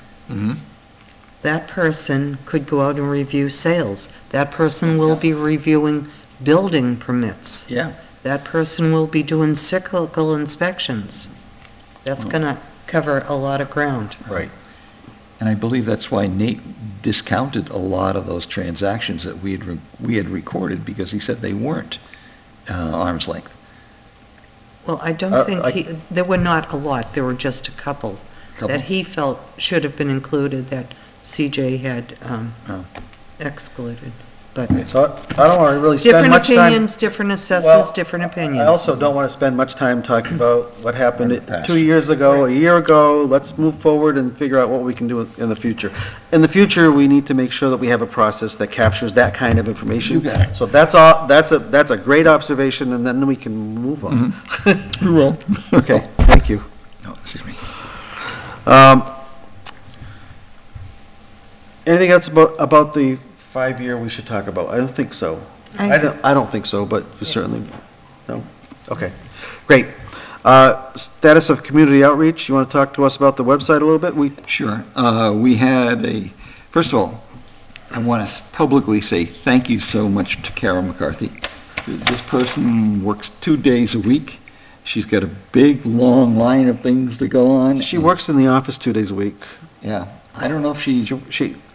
that person could go out and review sales. That person will be reviewing building permits. Yeah. That person will be doing cyclical inspections. That's going to cover a lot of ground. Right. And I believe that's why Nate discounted a lot of those transactions that we had recorded, because he said they weren't arm's length. Well, I don't think there were not a lot, there were just a couple that he felt should have been included that CJ had excluded. But So I don't want to really spend different much time. opinions, different assessors, Well, different opinions. I also don't want to spend much time talking about what happened In the past. 2 years ago, a year ago. Let's move forward and figure out what we can do in the future. In the future, we need to make sure that we have a process that captures that kind of information. You got it. So that's all, that's a great observation, and then we can move on. We will. Okay, thank you. No, excuse me. Anything else about the 5-year we should talk about? I don't think so. I don't think so, but you certainly, no? Okay, great. Status of community outreach, you want to talk to us about the website a little bit? Sure. We had first of all, I want to publicly say thank you so much to Kara McCarthy. This person works 2 days a week. She's got a big, long line of things to go on. She works in the office 2 days a week. Yeah. I don't know if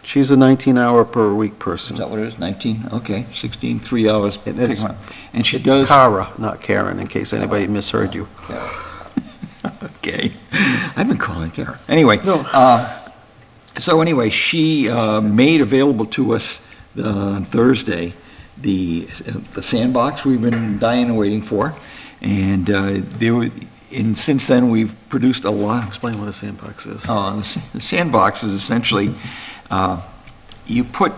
She's a 19-hour per week person. Is that what it is, 19? Okay, 16, 3 hours. It's And she does... Kara, not Karen, in case anybody misheard you. Okay. I've been calling Kara. Anyway, so anyway, she made available to us on Thursday the sandbox we've been dying and waiting for. And since then, we've produced a lot. Explain what a sandbox is. The sandbox is essentially, you put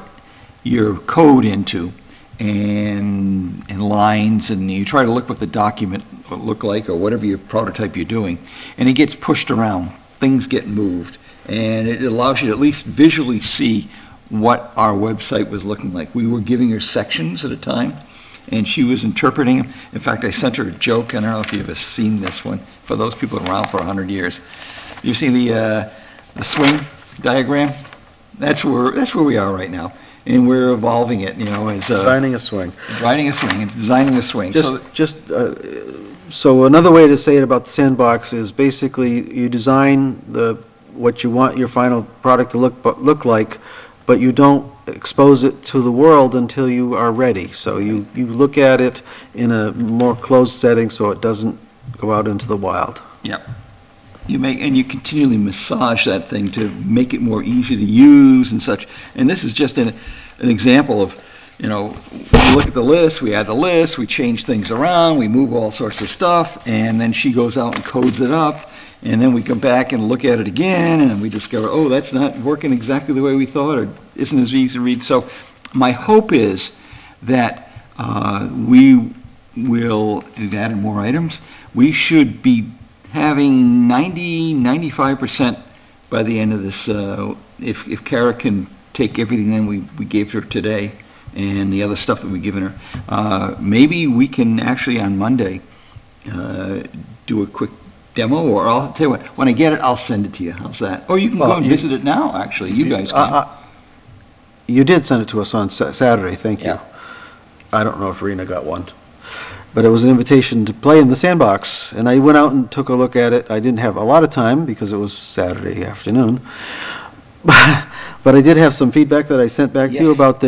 your code into and lines, and you try to look what the document will look like, or whatever your prototype you're doing, and it gets pushed around. Things get moved, and it allows you to at least visually see what our website was looking like. We were giving her sections at a time, and she was interpreting them. In fact, I sent her a joke. I don't know if you've ever seen this one, for those people around for 100 years. You've seen the swing diagram? That's where we are right now, and we're evolving it, as... Designing a swing. Riding a swing, it's designing a swing. So another way to say it about the sandbox is basically you design what you want your final product to look like, but you don't expose it to the world until you are ready. So you look at it in a more closed setting so it doesn't go out into the wild. Yep. You continually massage that thing to make it more easy to use and such. And this is just an example of, we look at the list, we add the list, we change things around, we move all sorts of stuff, and then she goes out and codes it up. And then we come back and look at it again, and we discover, oh, that's not working exactly the way we thought, or isn't as easy to read. So my hope is that we've added more items. We should be having 90–95% by the end of this, if Kara can take everything that we gave her today and the other stuff that we've given her. Maybe we can actually on Monday do a quick demo, or I'll tell you what, when I get it, I'll send it to you. How's that? Or you can go and visit it now, actually. You guys can. You did send it to us on Saturday, thank you. Yeah. I don't know if Rena got one. But it was an invitation to play in the sandbox, and I went out and took a look at it. I didn't have a lot of time because it was Saturday afternoon. But I did have some feedback that I sent back to you about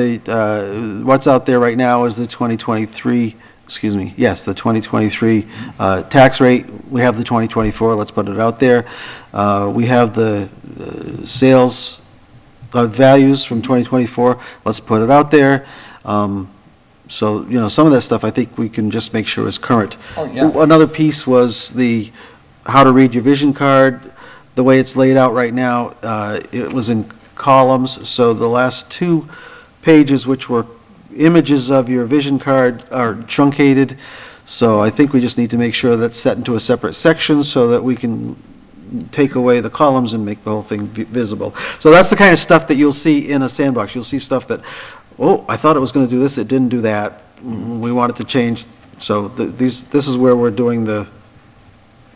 what's out there right now is the 2023, the 2023 tax rate. We have the 2024, let's put it out there. We have the sales values from 2024, let's put it out there. So, some of that stuff I think we can just make sure is current. Oh, yeah. Another piece was the how to read your vision card. The way it's laid out right now, it was in columns, so the last 2 pages, which were images of your vision card, are truncated. So I think we just need to make sure that's set into a separate section so that we can take away the columns and make the whole thing visible. So that's the kind of stuff that you'll see in a sandbox. You'll see stuff that, oh, I thought it was going to do this, it didn't do that. We want it to change. So this is where we're doing the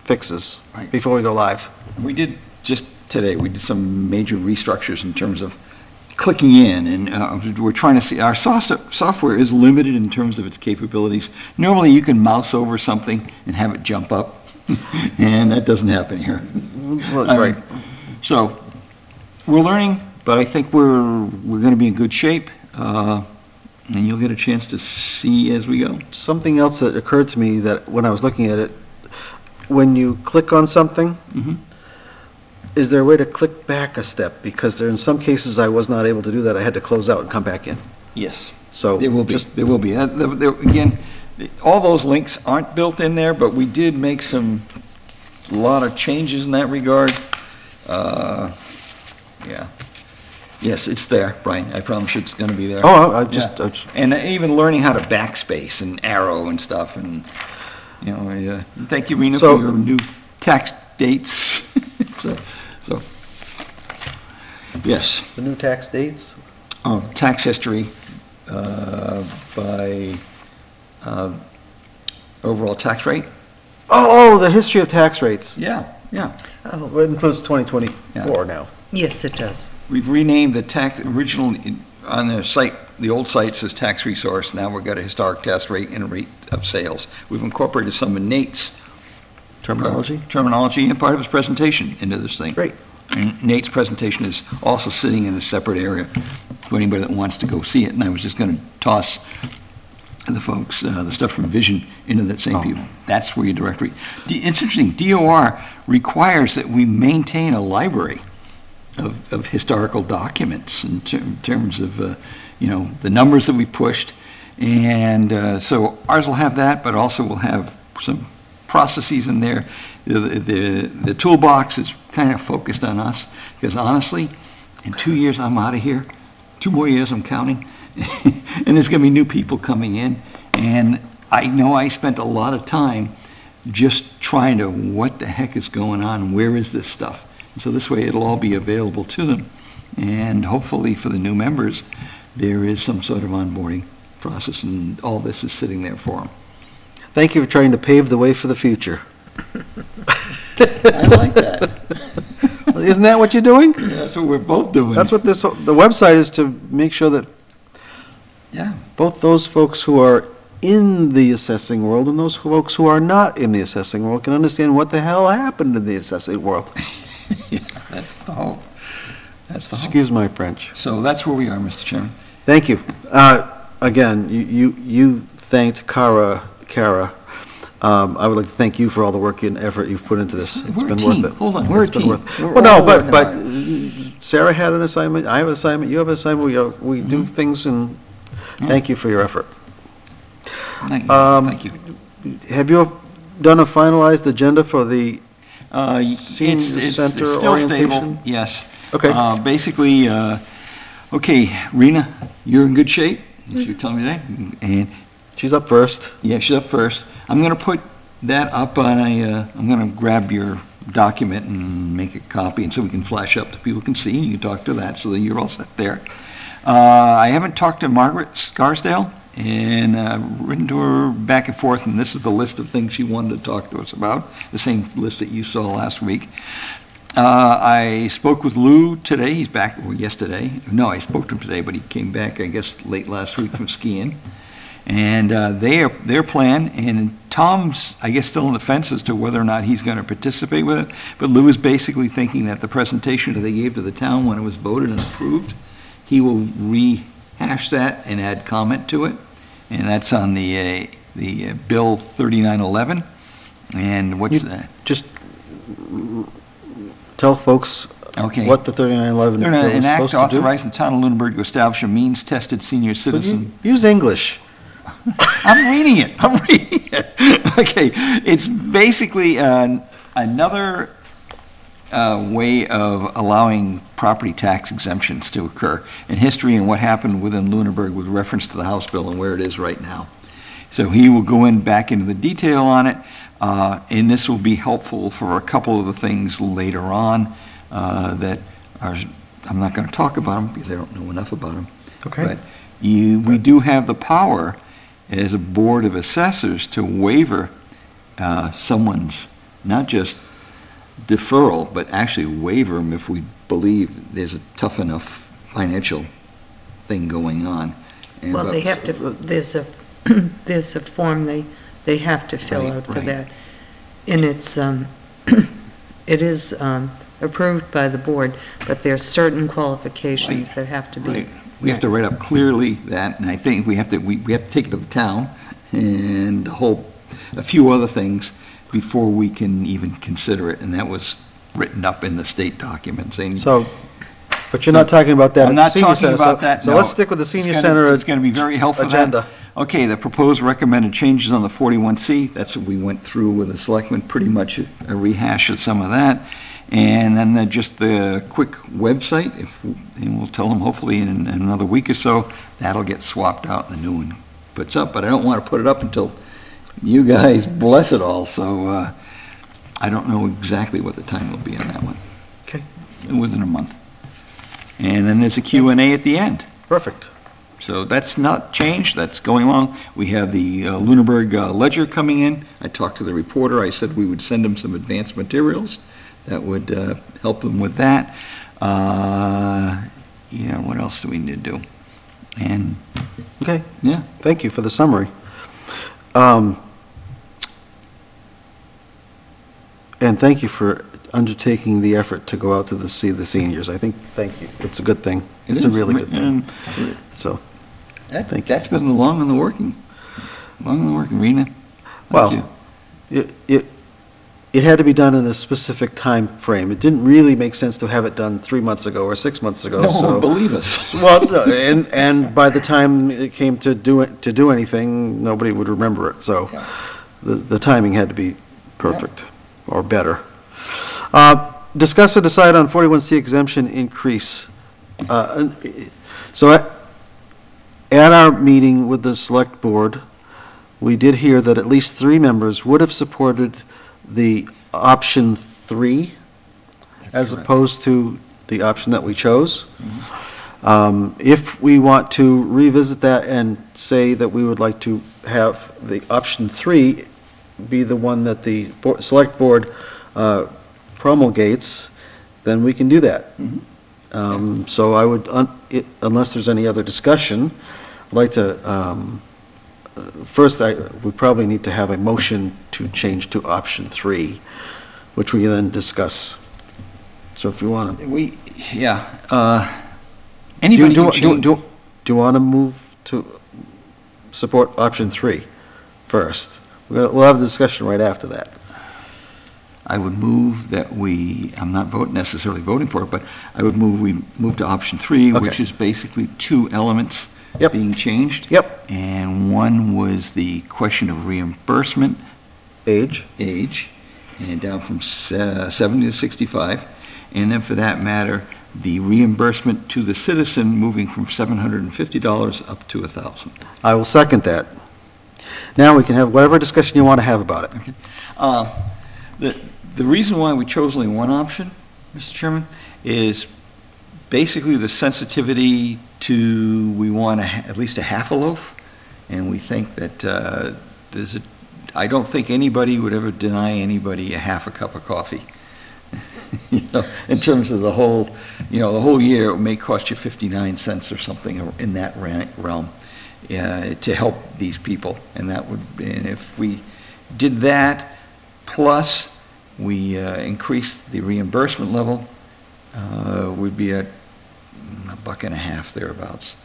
fixes Right. before we go live. We did, just today, we did some major restructures in terms of clicking in, and we're trying to see, our software is limited in terms of its capabilities. Normally, you can mouse over something and have it jump up, and that doesn't happen here. Right. So, we're learning, but I think we're going to be in good shape, and you'll get a chance to see as we go. Something else that occurred to me that when I was looking at it, when you click on something, is there a way to click back a step? Because there, in some cases, I was not able to do that. I had to close out and come back in. Yes. So There will be, just- there will be. Again, all those links aren't built in there, but we did make a lot of changes in that regard. Yeah. Yes, it's there, Brian. I promise you it's going to be there. Oh, I Yeah. just, And even learning how to backspace and arrow and stuff, and, you know, thank you, Rena, So- for your new tax dates. So, yes. the new tax dates? Of tax history by overall tax rate? Oh, the history of tax rates. Yeah, yeah. Oh, It includes 2024 now. yes, it does. We've renamed the tax, on the site, the old site says tax resource, now we've got a historic tax rate and a rate of sales. We've incorporated some of Nate's terminology and part of his presentation into this thing. Great. And Nate's presentation is also sitting in a separate area for anybody that wants to go see it. And I was just going to toss the folks, the stuff from Vision into that same view. That's where your directory. It's interesting, DOR requires that we maintain a library of historical documents in terms of, the numbers that we pushed. And so ours will have that, but also we'll have some processes in there. The toolbox is kind of focused on us, because honestly, in 2 years, I'm out of here. 2 more years, I'm counting. And there's going to be new people coming in. And I know I spent a lot of time just trying to, what the heck is going on? Where is this stuff? And so this way, it'll all be available to them. And hopefully for the new members, there is some sort of onboarding process, and all this is sitting there for them. Thank you for trying to pave the way for the future. I like that. Isn't that what you're doing? Yeah, that's what we're both doing. That's what the website is, to make sure that Yeah, both those folks who are in the assessing world and those folks who are not in the assessing world can understand what the hell happened in the assessing world. yeah, that's the hope. That's the hope. Excuse my French. So that's where we are, Mr. Chairman. Thank you. Again, you thanked Kara. I would like to thank you for all the work and effort you've put into this. It's We're a been worth team. it. Hold on, we're a It's been team. worth- We're Well, no, all but working Sarah had an assignment, I have an assignment, you have an assignment, we do things, and thank you for your effort. Thank you. Thank you. Have you done a finalized agenda for the senior It's center still stable, orientation? yes. Okay. Basically, okay, Rena, you're in good shape, as you told me today, and, She's up first. yeah, she's up first. I'm gonna put that up on I'm gonna grab your document and make a copy, and so we can flash up so people can see, and you can talk to that, so that you're all set there. I haven't talked to Margaret Scarsdale, and written to her back and forth, and this is the list of things she wanted to talk to us about, the same list that you saw last week. I spoke with Lou today, he's back, or yesterday. No, I spoke to him today, but he came back, I guess, late last week from skiing. And their plan, and Tom's, I guess, still on the fence as to whether or not he's going to participate with it, but Lou is basically thinking that the presentation that they gave to the town when it was voted and approved, he will rehash that and add comment to it, and that's on the Bill 3911, and what's that? Just tell folks Okay. what the 3911 They're bill is an act supposed to do. authorizing the town of Lunenburg to establish a means-tested senior But citizen. Use English. I'm reading it. Okay, it's basically another way of allowing property tax exemptions to occur in history and what happened within Lunenburg with reference to the House bill and where it is right now. So he will go back into the detail on it, and this will be helpful for a couple of the things later on that are, I'm not going to talk about them because I don't know enough about them. Okay. But we do have the power as a board of assessors to waiver someone's, not just deferral, but actually waiver them if we believe there's a tough enough financial thing going on. And Well, they have to, there's a form they have to fill Right, out for right. that. And it's, it is approved by the board, but there's certain qualifications Right, that have to be. Right. We have to write up clearly that, and I think we have to take it to the town and a few other things before we can even consider it, and that was written up in the state document saying. So, but you're not talking about that I'm at not the senior talking center. about so- that, So no. let's stick with the senior It's center It's going to be very helpful. agenda. Okay, the proposed recommended changes on the 41C, that's what we went through with the selectmen, pretty much a rehash of some of that. And then just the quick website, and we'll tell them hopefully in another week or so, that'll get swapped out and the new one puts up. But I don't want to put it up until you guys bless it all, so I don't know exactly what the time will be on that one. Okay. Within a month. And then there's a Q&A at the end. Perfect. So that's not changed, that's going along. We have the Lunenburg Ledger coming in. I talked to the reporter, I said we would send him some advanced materials that would help them with that. Yeah, what else do we need to do? And, Okay, yeah, thank you for the summary. And thank you for undertaking the effort to go out to see the seniors. Thank you. It's a good thing. it It's is. a really good thing. And So, thank you. that's been long in the working. Long in the working, Rena. Thank Well, you. it had to be done in a specific time frame. It didn't really make sense to have it done 3 months ago or 6 months ago, No so. one will believe us. Well, no, and by the time it came to do anything, nobody would remember it, so Yeah. the timing had to be perfect, or better. Discuss and decide on 41C exemption increase. So at our meeting with the select board, we did hear that at least 3 members would have supported the option 3 as correct. opposed to the option that we chose. If we want to revisit that and say that we would like to have the option 3 be the one that the select board promulgates, then we can do that. So I would, unless there's any other discussion, I'd like to, first, we probably need to have a motion to change to option 3, which we then discuss. So if you want to. Anybody Do can change. you want to move to support option 3 first? We'll have the discussion right after that. I would move that I'm not necessarily voting for it, but I would we move to option 3, Okay. which is basically 2 elements Yep. being changed. Yep. And one was the question of reimbursement Age? and down from 70 to 65. And then for that matter, the reimbursement to the citizen moving from $750 up to $1,000. I will second that. Now we can have whatever discussion you want to have about it. The reason why we chose only one option, Mr. Chairman, is basically the sensitivity to, we want at least a half a loaf, and we think that I don't think anybody would ever deny anybody a half a cup of coffee. In terms of the whole year, it may cost you 59 cents or something in that realm to help these people, and if we did that, plus we increased the reimbursement level, would be at $1.50 thereabouts.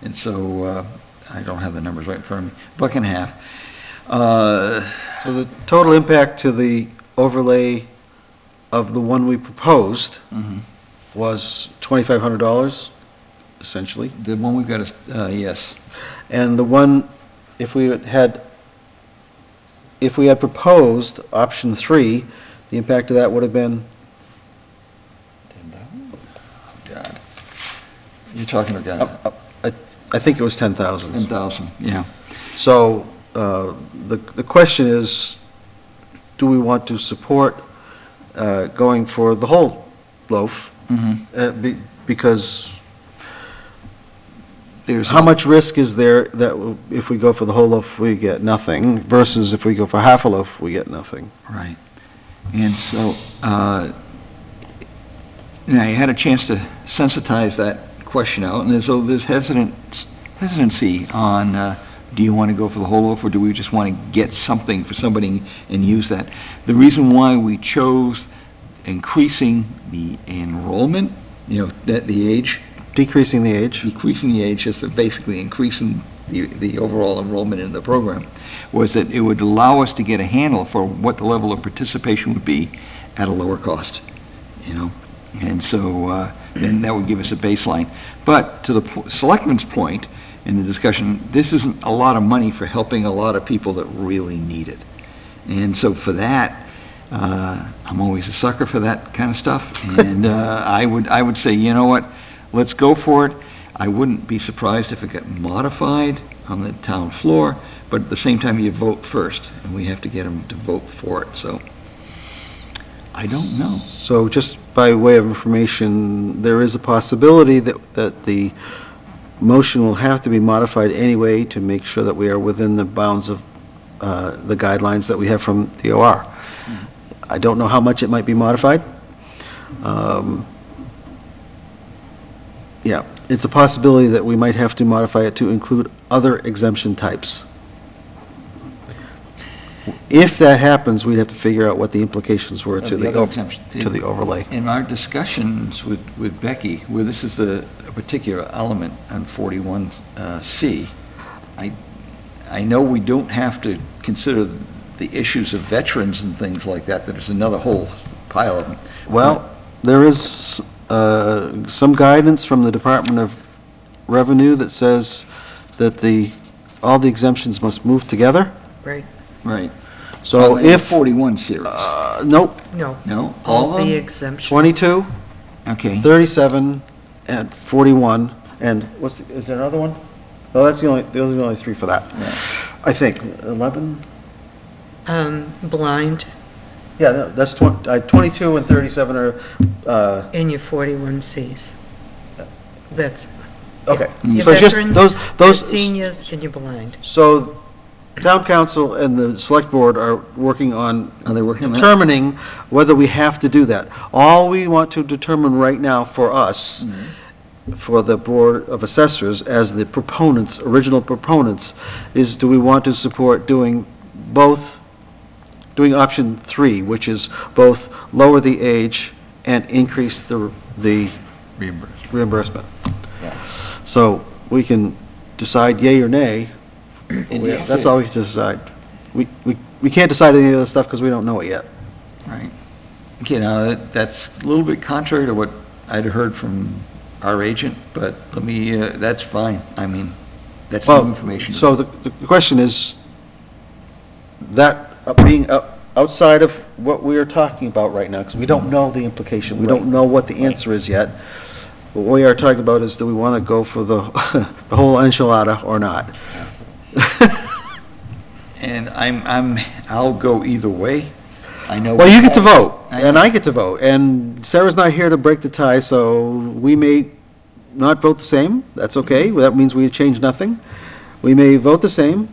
And so, I don't have the numbers right in front of me, $1.50. So the total impact to the overlay of the one we proposed was $2,500, essentially. The one we've got is, yes. And the one, if we had proposed option 3, the impact of that would have been, God. You're talking about I think it was 10,000. 10,000, yeah. So, the question is, do we want to support going for the whole loaf? Because There's how much risk is there that if we go for the whole loaf, we get nothing, versus if we go for half a loaf, we get nothing? Right. And so, now you had a chance to sensitize that question out, and there's hesitancy on, do you want to go for the whole loaf, or do we just want to get something for somebody and use that? The reason why we chose increasing the enrollment, the age, Decreasing the age? decreasing the age, just basically increasing the overall enrollment in the program, was that it would allow us to get a handle for what the level of participation would be at a lower cost, And so then that would give us a baseline. But to the selectman's point in the discussion, this isn't a lot of money for helping a lot of people that really need it. And so for that, I'm always a sucker for that kind of stuff. And I would say, you know what? Let's go for it. I wouldn't be surprised if it got modified on the town floor, but at the same time, you vote first, and we have to get them to vote for it, so I don't know. So just by way of information, there is a possibility that the motion will have to be modified anyway to make sure that we are within the bounds of the guidelines that we have from the OR. I don't know how much it might be modified. Yeah, it's a possibility that we might have to modify it to include other exemption types. If that happens, we'd have to figure out what the implications were to the overlay. In our discussions with Becky, where this is a particular element on 41C, I know we don't have to consider the issues of veterans and things like that. There's another whole pile of them. Well, there is some guidance from the Department of Revenue that says that all the exemptions must move together. Right. Right. So if 41 series. Nope, No. No, All of the them? exemptions. 22, Okay. 37, and 41, and is there another one? No, those are the only three for that. Yeah. I think, 11? Blind Yeah, that's 22 and 37 are, in your 41Cs. That's, okay. your So it's just veterans, your those. seniors, and your blind. So town council and the select board are working on Are they working on that? determining whether we have to do that. All we want to determine right now for us, for the Board of Assessors, as the proponents, original proponents, is do we want to support doing option 3, which is both lower the age and increase the reimbursement. Yeah. So we can decide yay or nay. That's all we can decide. We can't decide any of this stuff because we don't know it yet. Right. Okay, now, that's a little bit contrary to what I'd heard from our agent, but let me, that's fine. I mean, that's new information. So the question is, that being outside of what we are talking about right now, because we don't know the implication, we don't know what the answer is yet. What we are talking about is, do we want to go for the whole enchilada or not? And I'll go either way. I know. Well, you get to vote, I and know. I get to vote, and Sarah's not here to break the tie, so we may not vote the same. That's okay. That means we change nothing. We may vote the same,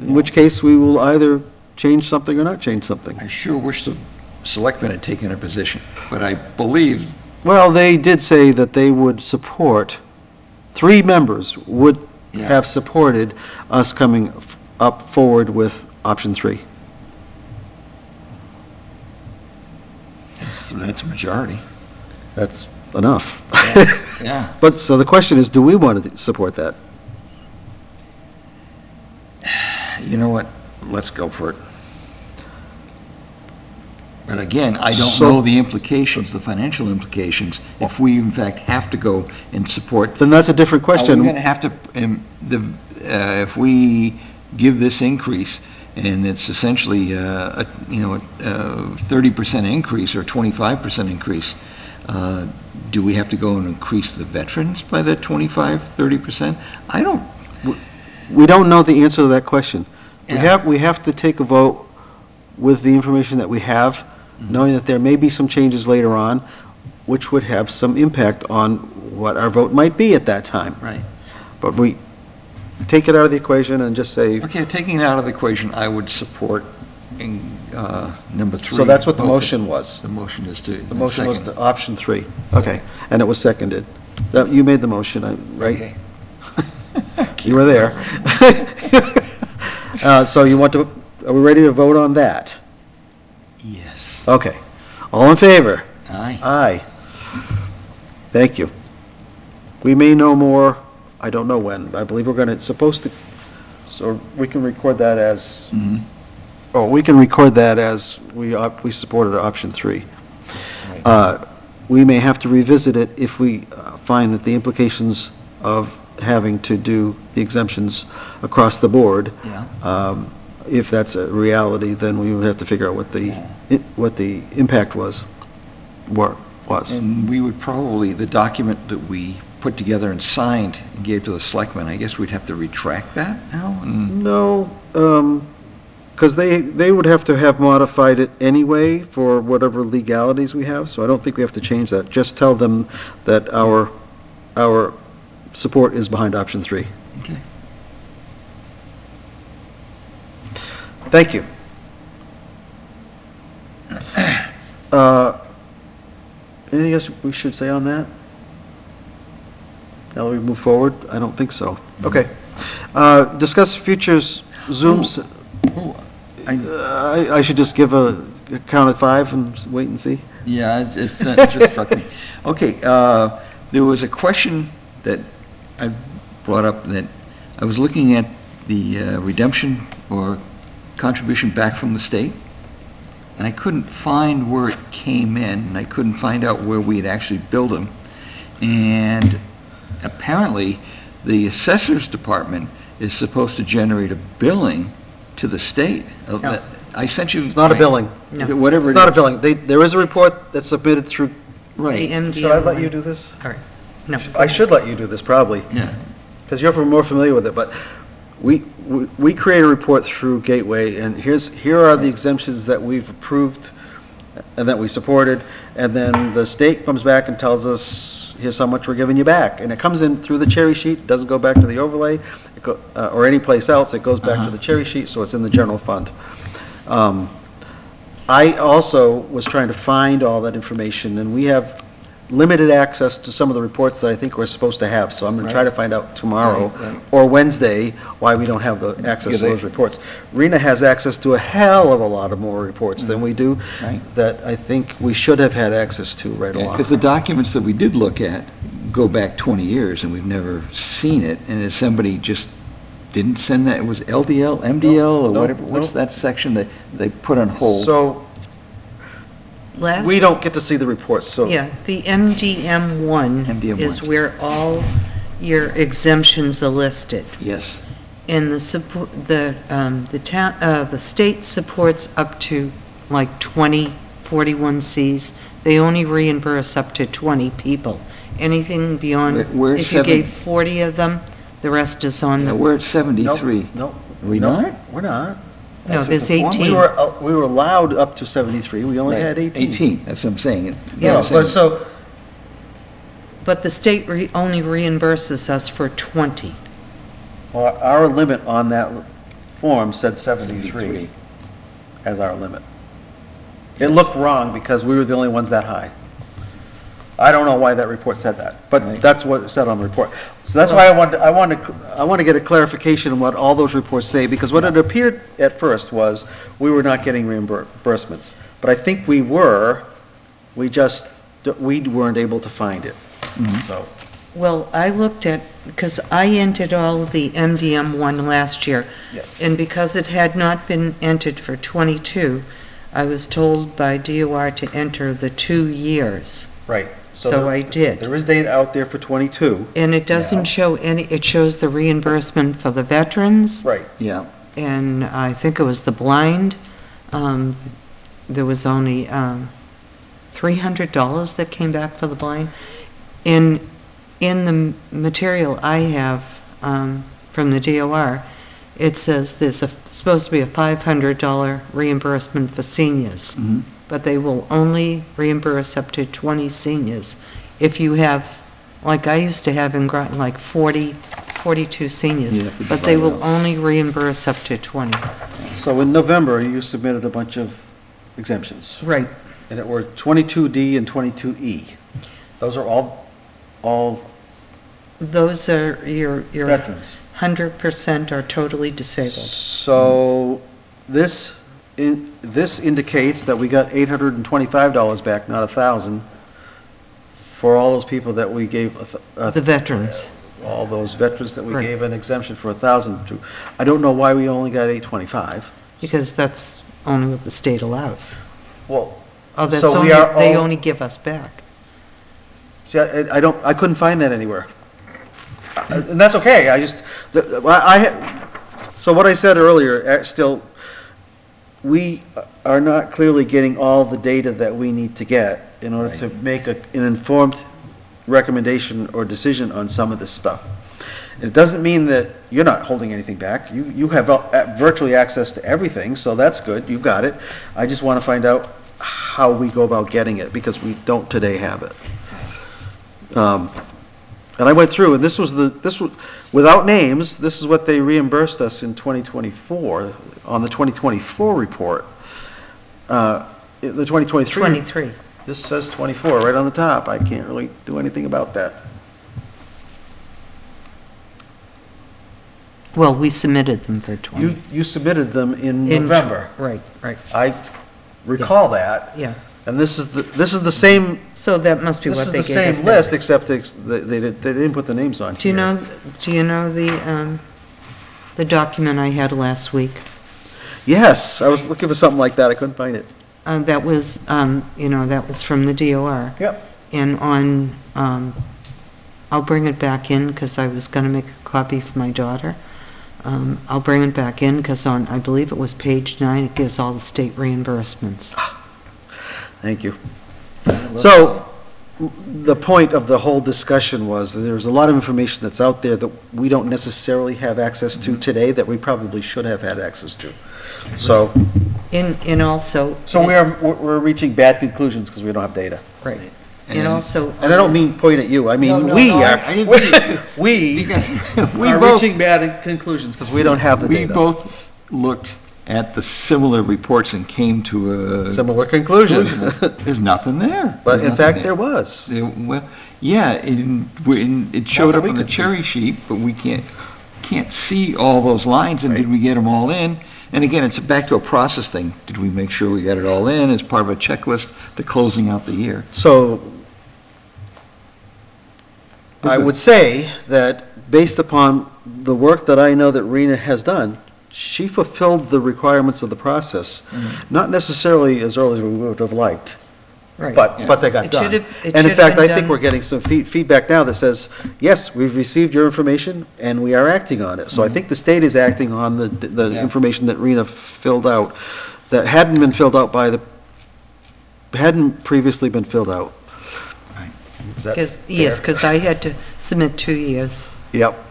in which case we will either change something or not change something. I sure wish the selectmen had taken a position, but I believe. Well, they did say that they would support, 3 members would Yeah. have supported us coming up forward with option 3. That's a majority. That's enough. Yeah. But, so the question is, do we want to support that? You know what? Let's go for it. But again, I don't So- know the implications, the financial implications, if we in fact have to go and support. Then that's a different Are we question. going to have to, if we give this increase, and it's essentially, a 30% increase or 25% increase, do we have to go and increase the veterans by that 25, 30%? I don't, We don't know the answer to that question. We have to take a vote with the information that we have, knowing that there may be some changes later on, which would have some impact on what our vote might be at that time. Right. But we take it out of the equation and just say, Okay, taking it out of the equation, I would support in number 3. so that's what the both. motion was. The motion is to. The motion was to option 3. Okay, and it was seconded. You made the motion, right? Okay. You were there. So you want to, are we ready to vote on that? Yes. Okay. All in favor? Aye. Aye. Thank you. We may know more, I don't know when. I believe we're going to, supposed to, so we can record that as, Mhm. we can record that as we supported option 3. Right. We may have to revisit it if we find that the implications of having to do the exemptions across the board, Yeah. if that's a reality, then we would have to figure out what the impact was. And we would probably, the document that we put together and signed and gave to the selectmen, I guess we'd have to retract that now? No, because they would have to have modified it anyway for whatever legalities we have, so I don't think we have to change that. Just tell them that our support is behind option 3. Okay. Thank you. Anything else we should say on that? Now that we move forward? I don't think so. Okay. Discuss futures Zooms. Oh, I should just give a count of 5 and wait and see? yeah, it just struck me. Okay, there was a question that I brought up that I was looking at the redemption or contribution back from the state, and I couldn't find where it came in, and I couldn't find out where we had actually billed them. And apparently, the Assessors Department is supposed to generate a billing to the state. No. I sent you. It's not a billing. No. Whatever it is. It's not a billing. There is a report that's submitted through, The Right, MDM should I let one. you do this? All right. No. I should let you do this, probably, yeah. because you're more familiar with it, but we create a report through Gateway, and here are the exemptions that we've approved and that we supported, and then the state comes back and tells us, here's how much we're giving you back. And it comes in through the cherry sheet, doesn't go back to the overlay, or any place else, it goes back to the cherry sheet, so it's in the general fund. I also was trying to find all that information, and we have limited access to some of the reports that I think we're supposed to have, so I'm going to try to find out tomorrow Right. or Wednesday why we don't have the access to those reports. Rena has access to a hell of a lot of more reports than we do, Right. that I think we should have had access to right along. Because the documents that we did look at go back 20 years, and we've never seen it, and if somebody just didn't send that, it was LDL, MDL, or No, whatever, what's no. that section that they put on hold? So, Last. we don't get to see the reports, so. Yeah, the MDM1 MDM1. is where all your exemptions are listed. Yes, And the support, the town, the state supports up to like 20 41Cs. They only reimburse up to 20 people. Anything beyond, We're at if you 7. gave 40 of them, the rest is on yeah, the, we're at 73. No. We no, not? We're not. no, That's there's what the form- 18. We were allowed up to 73, we only Right, had 18. 18, that's what I'm saying. Yeah. No, but so, But the state only reimburses us for 20. well, our limit on that form said 73 as our limit. It looked wrong because we were the only ones that high. I don't know why that report said that, but Right. that's what it said on the report. So that's why I want to get a clarification on what all those reports say, because what it appeared at first was we were not getting reimbursements. But I think we were, we weren't able to find it, so. Well, I looked at, because I entered all of the MDM1 last year. Yes. And because it had not been entered for 22, I was told by DOR to enter the 2 years. Right. So I did. There is data out there for 22. And it doesn't show any, it shows the reimbursement for the veterans, Right. Yeah, and I think it was the blind. There was only $300 that came back for the blind. In the material I have from the DOR, it says there's supposed to be a $500 reimbursement for seniors, Mhm. but they will only reimburse up to 20 seniors. If you have, like I used to have in Groton, like 42 seniors, You have to but they divide it will up. only reimburse up to 20. So in November, you submitted a bunch of exemptions, Right. and it were 22D and 22E. Those are all Those are your veterans. 100% are totally disabled. So this indicates that we got $825 back, not 1,000, for all those people that we gave, The veterans. all those veterans that we Right. gave an exemption for 1,000 to. I don't know why we only got 825. Because that's only what the state allows. Well, Oh, that's So only, we are they all- only give us back. see, I couldn't find that anywhere. And that's okay, I just, so what I said earlier, still, we are not clearly getting all the data that we need to get in order to make an informed recommendation or decision on some of this stuff. It doesn't mean that you're not holding anything back. You have virtually access to everything, so that's good, you got it. I just want to find out how we go about getting it, because we don't today have it. And I went through, and this was, without names, this is what they reimbursed us in 2024, on the 2024 report. The 2023. 23. This says 24 right on the top. I can't really do anything about that. Well, we submitted them for 20. You submitted them in In- November. Right, right, I recall that. yeah. And this is the same, So that must be this what is they the gave us same back. list, except they didn't put the names on Do you here. know the document I had last week? Yes, I was looking for something like that. I couldn't find it. That was, that was from the DOR. Yep. And I'll bring it back in because I was going to make a copy for my daughter. I'll bring it back in because I believe it was page 9, it gives all the state reimbursements. Thank you. So, the point of the whole discussion was that there's a lot of information that's out there that we don't necessarily have access to today that we probably should have had access to. So, And also. we're reaching bad conclusions because we don't have data. Right. And also. And I don't mean point at you, I mean, No, we no, are, I didn't we Because we are both, reaching bad conclusions because we don't have the we data. both looked at the similar reports and came to a Similar conclusion. There's nothing there. But There's in nothing fact, there. there was. Well, yeah, it showed that up we on the could see. cherry sheet, but we can't see all those lines, and did we get them all in? And again, it's back to a process thing. Did we make sure we got it all in as part of a checklist to closing out the year? So, I would say that based upon the work that I know that Rena has done, she fulfilled the requirements of the process, not necessarily as early as we would have liked, Right. but they got It done. should have- it And in should have fact, been I think done- we're getting some feedback now that says, yes, we've received your information and we are acting on it. So I think the state is acting on the Yeah. information that Rena filled out, that hadn't been filled out hadn't previously been filled out. Right. Is that Yes, fair? because I had to submit 2 years. Yep.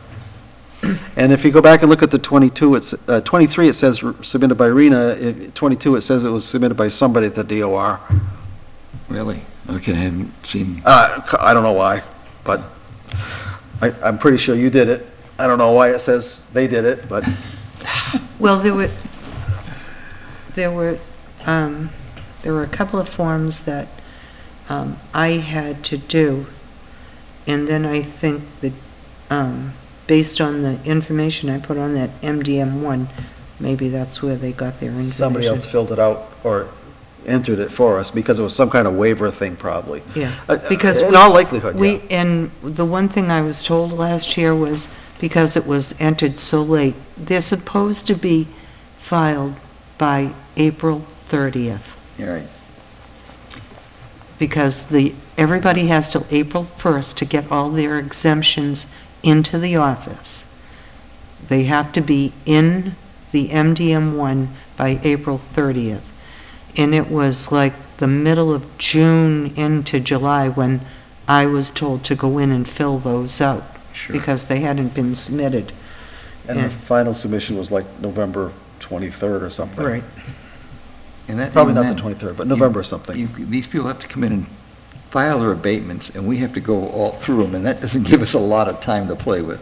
And if you go back and look at the 23, it says submitted by Rena. 22, it says it was submitted by somebody at the DOR. Really? Okay, I haven't seen, I don't know why, but I'm pretty sure you did it. I don't know why it says they did it, but Well, there were a couple of forms that I had to do, and then I think that, based on the information I put on that MDM1, maybe that's where they got their information. somebody else filled it out or entered it for us because it was some kind of waiver thing probably. Yeah, because In all likelihood, yeah. And the one thing I was told last year was, because it was entered so late, they're supposed to be filed by April 30th, you're right. because everybody has till April 1st to get all their exemptions into the office. They have to be in the MDM1 by April 30th. And it was like the middle of June into July when I was told to go in and fill those out, Sure. because they hadn't been submitted. And the final submission was like November 23rd or something. Right. And that, Probably even not the then, 23rd, but November or something. These people have to come in and file their abatements, and we have to go all through them, and that doesn't give us a lot of time to play with.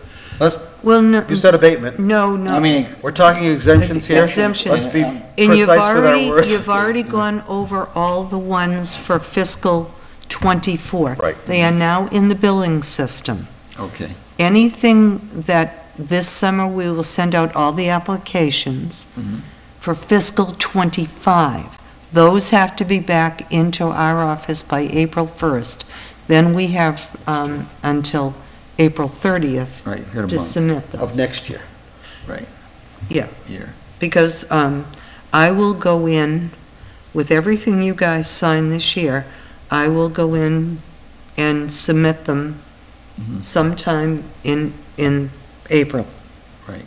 Well, no. You said abatement. No, no. I mean, We're talking exemptions here. Exemptions. Let's be And you've precise with our already, words. you've already gone over all the ones for fiscal '24. Right. They are now in the billing system. okay, Anything that this summer, we will send out all the applications Mhm. for fiscal '25. Those have to be back into our office by April 1st. Then we have until April 30th right, you've got a to month, submit those. Of next year. right, Yeah. year. Because I will go in with everything you guys sign this year, I will go in and submit them Mhm. sometime in April. Right.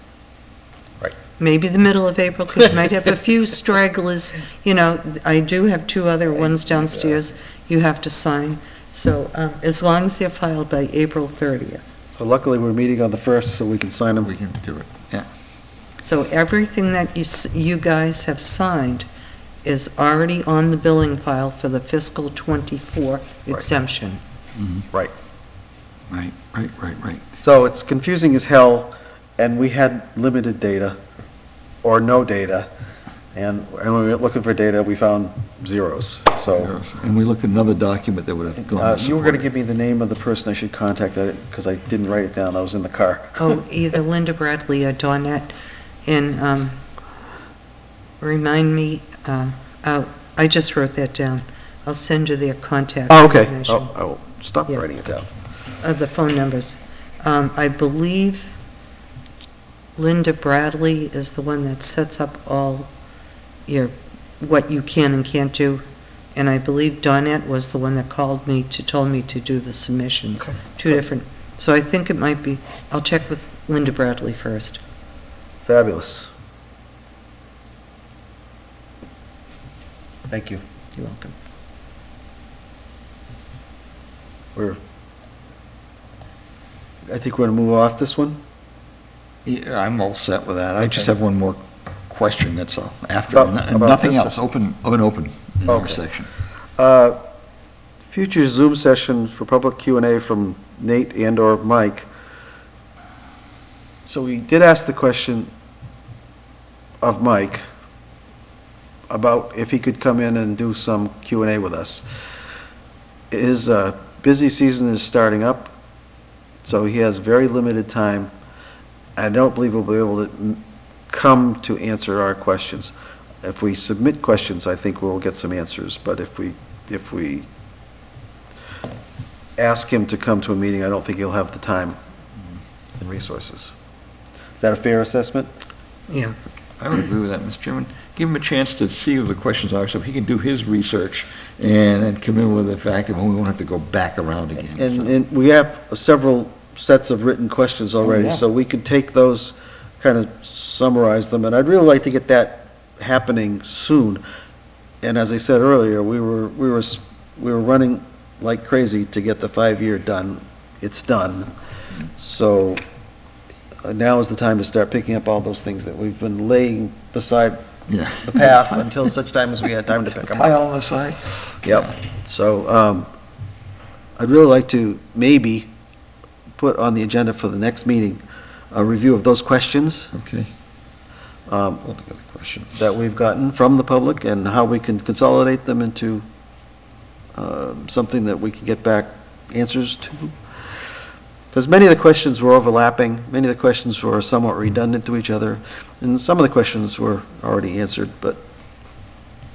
Maybe the middle of April, because you might have a few stragglers. You know, I do have two other ones downstairs you have to sign. So as long as they're filed by April 30th. So luckily, we're meeting on the 1st, so we can sign them. We can do it, yeah. So everything that you guys have signed is already on the billing file for the fiscal '24 exemption. Mhm. Right. Right. So it's confusing as hell, and we had limited data, or no data, and when we were looking for data, we found zeros, so. And we looked at another document that would have gone to You were gonna support give me the name of the person I should contact, because I didn't write it down, I was in the car. Oh, either Linda Bradley or Dawnette, and remind me, I just wrote that down. I'll send you their contact Oh, okay. information. Oh, I will stop Yeah. writing it down. The phone numbers. I believe Linda Bradley is the one that sets up all what you can and can't do. And I believe Dawnette was the one that told me to do the submissions. Okay. Two different, so I think it might be, I'll check with Linda Bradley first. Fabulous. Thank you. You're welcome. I think we're gonna move off this one. Yeah, I'm all set with that. I just Okay. have one more question, that's all. After, About nothing this? else, open in our Okay. section. Future Zoom session for public Q&A from Nate and/or Mike. So we did ask the question of Mike about if he could come in and do some Q&A with us. His busy season is starting up, so he has very limited time. I don't believe we'll be able to come to answer our questions. If we submit questions, I think we'll get some answers, but if we ask him to come to a meeting, I don't think he'll have the time and resources. Is that a fair assessment? Yeah. I would agree with that, Mr. Chairman. Give him a chance to see what the questions are, so he can do his research and then come in with the fact that we won't have to go back around again. so. And we have several sets of written questions already, yeah. so we could take those, kind of summarize them, and I'd really like to get that happening soon. And as I said earlier, we were running like crazy to get the 5-year done. It's done. So now is the time to start picking up all those things that we've been laying beside Yeah. the path until such time as we had time to pick them up. Pile on the side? Yep. So I'd really like to maybe put on the agenda for the next meeting a review of those questions Okay. um, Altogether questions. that we've gotten from the public and how we can consolidate them into something that we can get back answers to. Because many of the questions were overlapping, many of the questions were somewhat redundant to each other, and some of the questions were already answered, but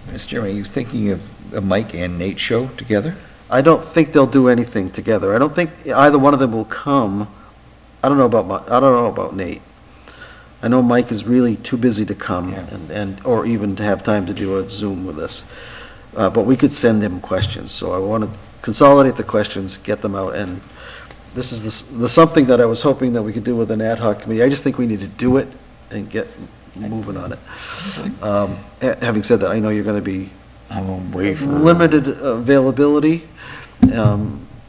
Mr. Chairman, are you thinking of a Mike and Nate show together? I don't think they'll do anything together. I don't think either one of them will come. I don't know about Nate. I know Mike is really too busy to come Yeah. or even to have time to do a Zoom with us. But we could send him questions, so I want to consolidate the questions, get them out, and this is the something that I was hoping that we could do with an ad hoc committee. I just think we need to do it and get moving on it. Having said that, I know you're going to be I'm away for. limited availability,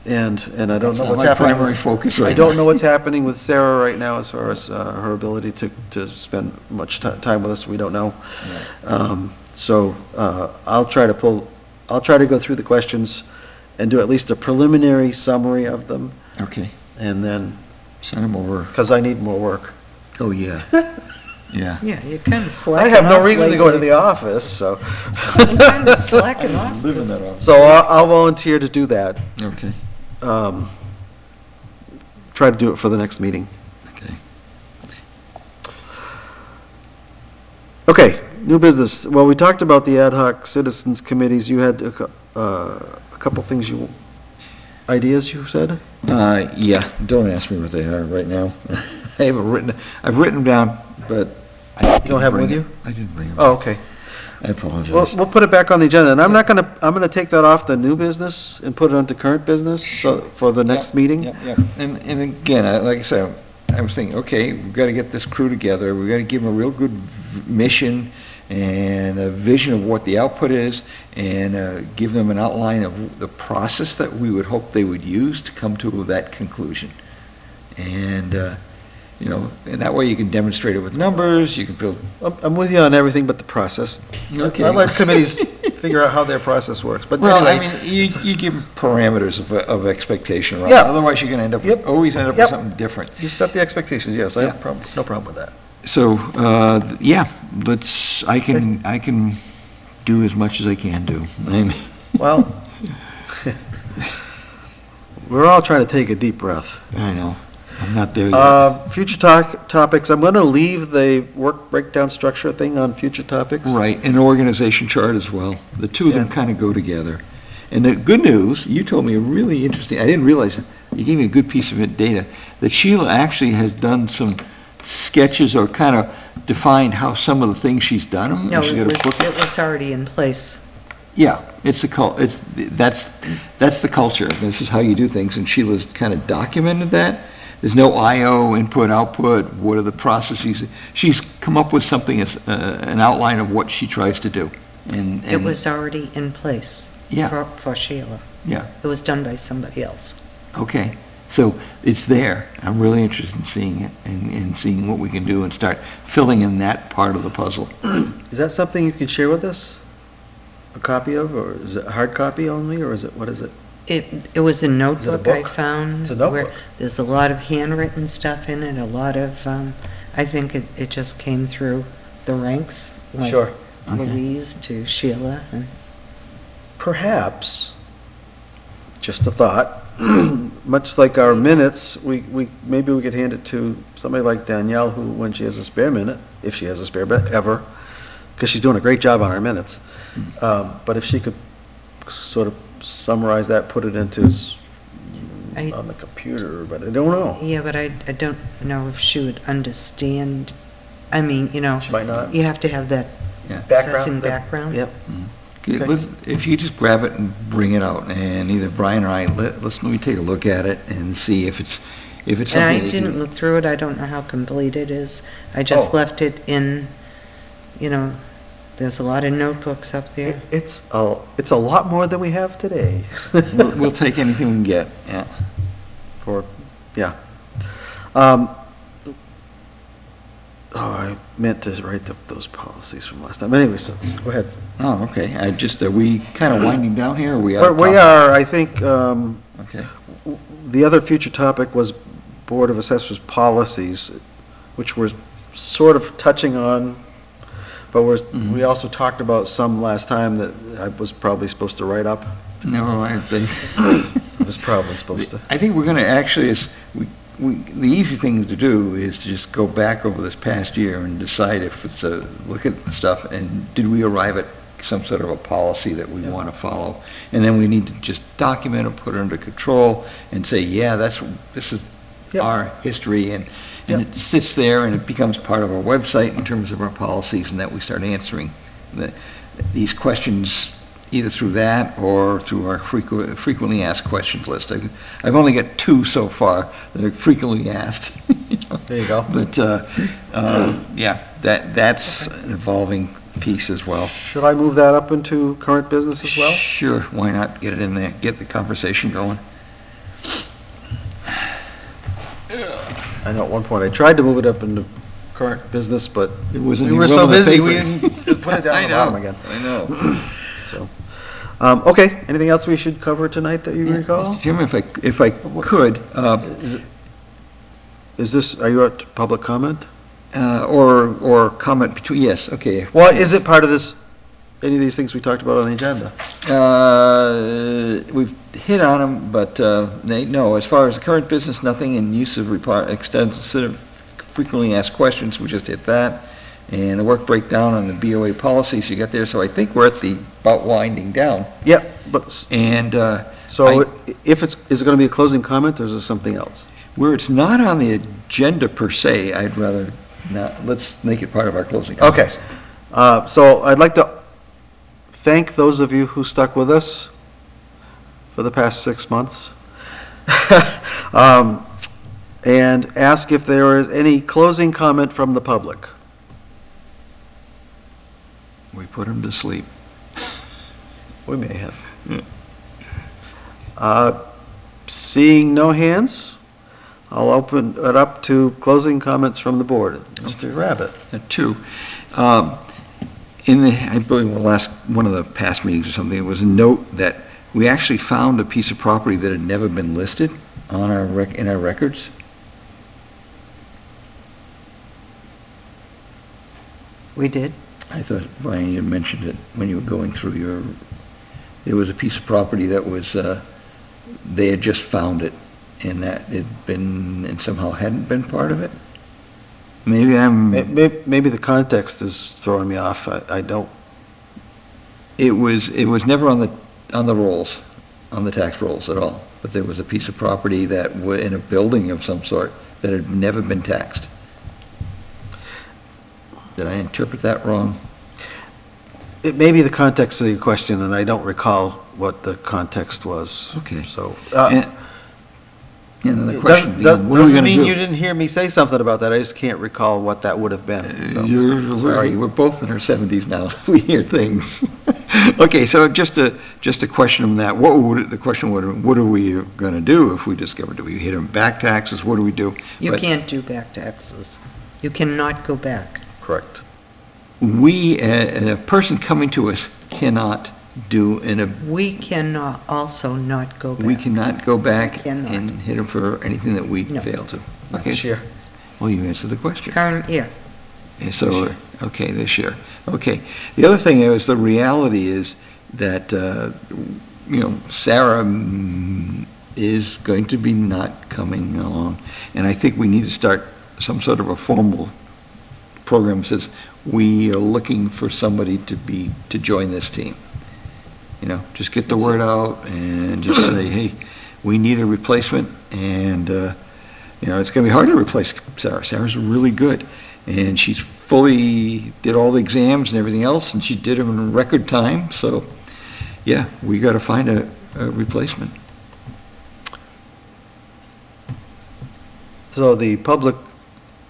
And I don't That's know not what's my happening. primary with- focus I right don't now. know what's happening with Sarah right now as far as her ability to spend much time with us. We don't know. So I'll try to go through the questions and do at least a preliminary summary of them, Okay, and then, send them over. because I need more work. Oh, yeah. Yeah. Yeah, you're kind of I slacking have no off reason to go into lately. the office, so. You're kind of slacking off. Living this- that off. So I'll volunteer to do that. Okay, Try to do it for the next meeting. okay. Okay, new business. Well, we talked about the ad hoc citizens committees. You had a couple things ideas you said? Yeah, don't ask me what they are right now. I've written them down, but I You don't have them with bring you? I didn't bring them. Oh, okay. I apologize. Well, we'll put it back on the agenda, and I'm gonna take that off the new business and put it onto current business, so, for the next meeting. Yeah, yeah. And again, like I said, I was thinking, okay, we've got to get this crew together, we've got to give them a real good mission and a vision of what the output is, and give them an outline of the process that we would hope they would use to come to that conclusion. And, you know, and that way you can demonstrate it with numbers, you can build. I'm with you on everything but the process. Okay. I let committees figure out how their process works, but Well, I anyway. mean, you give parameters of expectation, right? Yeah. Otherwise, you're going to Yep. always end up with Yep. something different. You set the expectations, yes, I have Yeah. no problem with that. So, yeah, I can do as much as I can do. Well, we're all trying to take a deep breath. I know, I'm not there yet. Future topics, I'm gonna leave the work breakdown structure thing on future topics. Right, and an organization chart as well. The two of them Yeah. kind of go together. And the good news, you told me a really interesting, I didn't realize, you gave me a good piece of data, that Sheila actually has done some sketches or kind of defined how some of the things she's done. No, She's it got a was, book. it was already in place. Yeah, it's that's the culture. This is how you do things, and Sheila's kind of documented that. There's no I/O, input, output, what are the processes? She's come up with something, as an outline of what she tries to do. And It was already in place. Yeah. For Sheila. Yeah, It was done by somebody else. okay. So it's there. I'm really interested in seeing it and seeing what we can do and start filling in that part of the puzzle. Is that something you can share with us? A copy of, or is it a hard copy only, or is it, what is it? It was a notebook book? I found. It's a notebook. Where there's a lot of handwritten stuff in it, a lot of, I think it just came through the ranks. Like Sure. Okay. Louise to Sheila, and Perhaps, just a thought, much like our minutes, maybe we could hand it to somebody like Danielle, who, when she has a spare minute, if she has a spare minute, ever, because she's doing a great job on our minutes. But if she could sort of summarize that, put it into, I- on the computer, but I don't know. yeah, but I don't know if she would understand. I mean, you know, She might not. you have to have that Yeah. assessing background. Yep. Okay, Okay. if you just grab it and bring it out, and either Brian or I, let's maybe take a look at it and see if it's And something. I that didn't you- look through it, I don't know how complete it is. I just Oh. left it in, you know, there's a lot of notebooks up there. It's a lot more than we have today. We'll take anything we can get, yeah. Yeah. I meant to write those policies from last time. Anyway, so go ahead. Oh, okay, are we kind of winding down here, or we are? We are, I think, Okay, the other future topic was Board of Assessors policies, which we're sort of touching on, but we also talked about some last time that I was probably supposed to write up. no, I think, I was probably supposed to. I think we're gonna actually, the easy thing to do is to just go back over this past year and decide if it's look at the stuff, and did we arrive at some sort of a policy that we want to follow? And then we need to just document it, put it under control, and say, yeah, this is Yep. our history, and Yep. it sits there, and it becomes part of our website in terms of our policies, and that we start answering these questions either through that or through our frequently asked questions list. I've only got 2 so far that are frequently asked. There you go. But, yeah, that's an evolving piece as well. Should I move that up into current business as well? Sure, why not get it in there, get the conversation going? I know at one point I tried to move it up into current business, but It wasn't we even were so on the busy, we paper. didn't just put it down I at the know, bottom again. I know. So, okay, anything else we should cover tonight that you recall? Mr. Chairman, if I could, Is this, are you at public comment? or comment between, yes, okay. Well, is it part of this, any of these things we talked about on the agenda? We've hit on them, but no, as far as the current business, nothing, and use of extensive frequently asked questions, we just hit that. And the work breakdown on the BOA policies you got there, so I think we're at the, about winding down. Yep, but, And so if it's, is it going to be a closing comment, or is there something else? where it's not on the agenda per se, I'd rather not, let's make it part of our closing comments. Okay, so I'd like to thank those of you who stuck with us for the past 6 months. And ask if there is any closing comment from the public. We put them to sleep. We may have. Seeing no hands, I'll open it up to closing comments from the board. Mr. Rabbit. Two. In the, I believe, one of the past meetings or something, there was a note that we actually found a piece of property that had never been listed on our in our records. We did. I thought, Brian, you mentioned it when you were going through your, there was a piece of property that was, they had just found it, and that it had been, and somehow hadn't been part of it? Maybe I'm... Maybe the context is throwing me off. I don't. It was never on the rolls, on the tax rolls at all, but there was a piece of property that was in a building of some sort that had never been taxed. Did I interpret that wrong? It may be the context of your question, and I don't recall what the context was. Okay. So. And the question, what are we Doesn't going to mean do? you didn't hear me say something about that. I just can't recall what that would have been. So, sorry. We're both in our 70s now. We hear things. Okay, so just a question on that. What are we going to do if we discover? Do we hit them back taxes? What do we do? You But can't do back taxes. You cannot go back. Correct. We, a person coming to us cannot do We cannot also not go back. we cannot go back Cannot. and hit them for anything that we No. fail to. Not Okay. this year. Well, you answered the question. Current year. And so, okay, this year. Okay. The other thing is, the reality is that, Sarah is going to be not coming along. And I think we need to start some sort of a formal program that says, we are looking for somebody to join this team. Just get the word out and just say, hey, we need a replacement, and, it's gonna be hard to replace Sarah. Sarah's really good, and she's did all the exams and everything else, and she did them in record time, so, yeah, we gotta find a replacement. So the public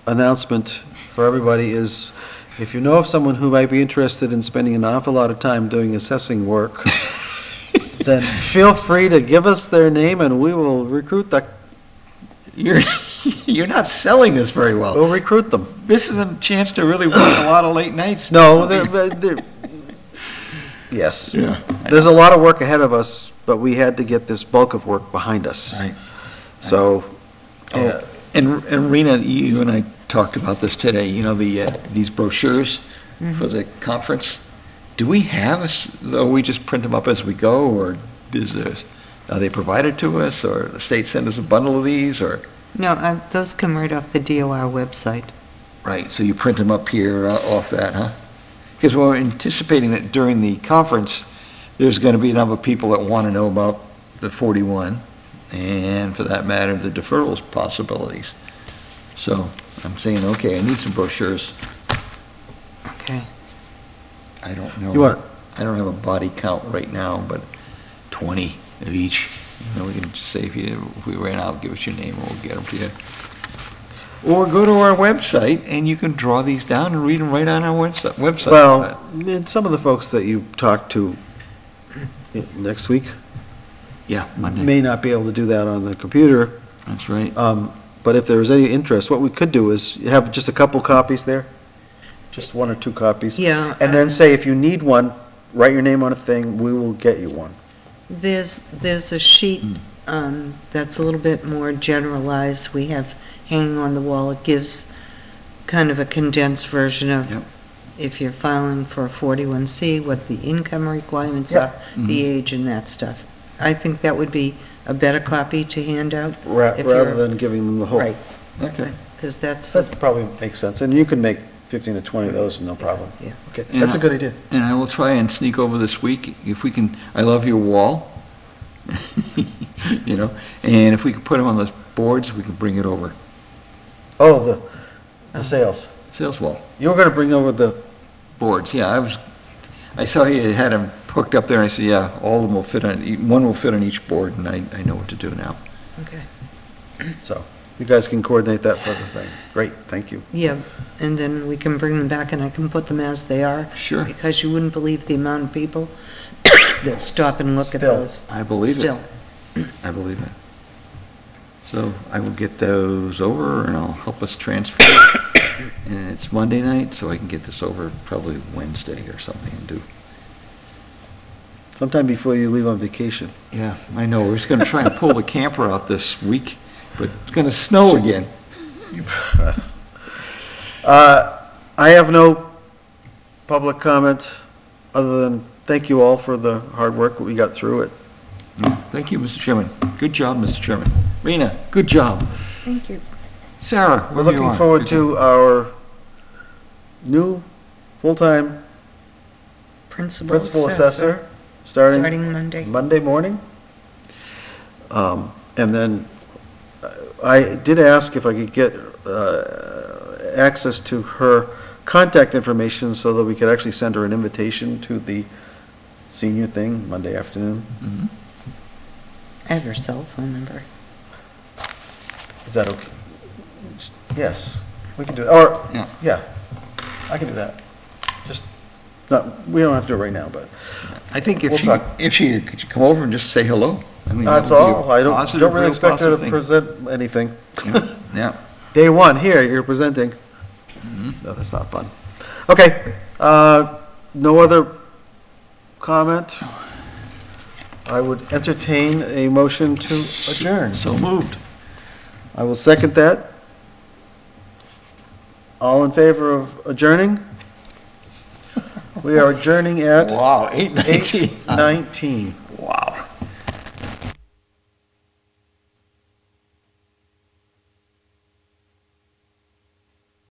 announcement for everybody is, if you know of someone who might be interested in spending an awful lot of time doing assessing work, then feel free to give us their name and we will recruit You're not selling this very well. we'll recruit them. This is a chance to really work a lot of late nights. No, yes. Yeah. There's a lot of work ahead of us, but we had to get this bulk of work behind us. Right. So, And Rena, you and I talked about this today, these brochures for the conference. Do we have, or we just print them up as we go, or are they provided to us, or the state send us a bundle of these, or? No, those come right off the DOR website. Right, so you print them up here off that, huh? Because we're anticipating that during the conference, there's going to be a number of people that want to know about the 41, and for that matter, the deferrals possibilities. So I'm saying, okay, I need some brochures. Okay. I don't know. You want- I don't have a body count right now, but 20 of each. We can just say if we ran out, give us your name and we'll get them to you. Or go to our website and you can draw these down and read them right on our website. well, and some of the folks that you talk to next week Yeah, Monday. may not be able to do that on the computer. That's right. But if there is any interest, what we could do is have just a couple copies there, just 1 or 2 copies. Yeah. And then say, if you need one, write your name on a thing, we will get you one. There's a sheet that's a little bit more generalized we have hanging on the wall. It gives kind of a condensed version Yep. of if you're filing for a 41C, what the income requirements Yeah. are, the age and that stuff. I think that would be a better copy to hand out. If Rather you're- than giving them the whole. Right, Okay. because that's, That probably makes sense, and you can make 15 to 20 of those, no problem. Yeah. Okay, that's a good idea. And I will try and sneak over this week, if we can, I love your wall, you know, and if we could put them on the boards, we could bring it over. Oh, the sales. Sales wall, You were gonna bring over the, boards, yeah, I saw you had them hooked up there, and I said, yeah, all of them will fit on, one will fit on each board, and I know what to do now. okay. so, you guys can coordinate that for the thing. Great, thank you. Yeah, and then we can bring them back and I can put them as they are. Sure. Because you wouldn't believe the amount of people that stop and look at Still. those. I believe it. Still. I believe it. So I will get those over, and I'll help us transfer. And it's Monday night, so I can get this over probably Wednesday or something and do. Sometime before you leave on vacation. Yeah, I know, we're just gonna try and pull the camper out this week, but it's gonna snow again. I have no public comment, other than thank you all for the hard work, we got through it. Thank you, Mr. Chairman. Good job, Mr. Chairman. Rena, good job. Thank you. Sarah, We're wherever you looking are. forward Good to our new full-time Principal principal assessor. assessor, starting Monday. Monday morning. And then I did ask if I could get access to her contact information so that we could actually send her an invitation to the senior thing Monday afternoon. Mhm. I have her cell phone number. Is that okay? Yes, we can do it. Or, Yeah. yeah, I can do that. Just, not, we don't have to do it right now, but I think We'll if she, talk. could you come over and just say hello? I mean, that's that would be a all. I positive, don't really real expect her to positive thing. present anything. Yeah. Day one, here, you're presenting. No, that's not fun. Okay, no other comment? I would entertain a motion to adjourn. So moved. I will second that. All in favor of adjourning? We are adjourning at Wow, 8:19. 8:19.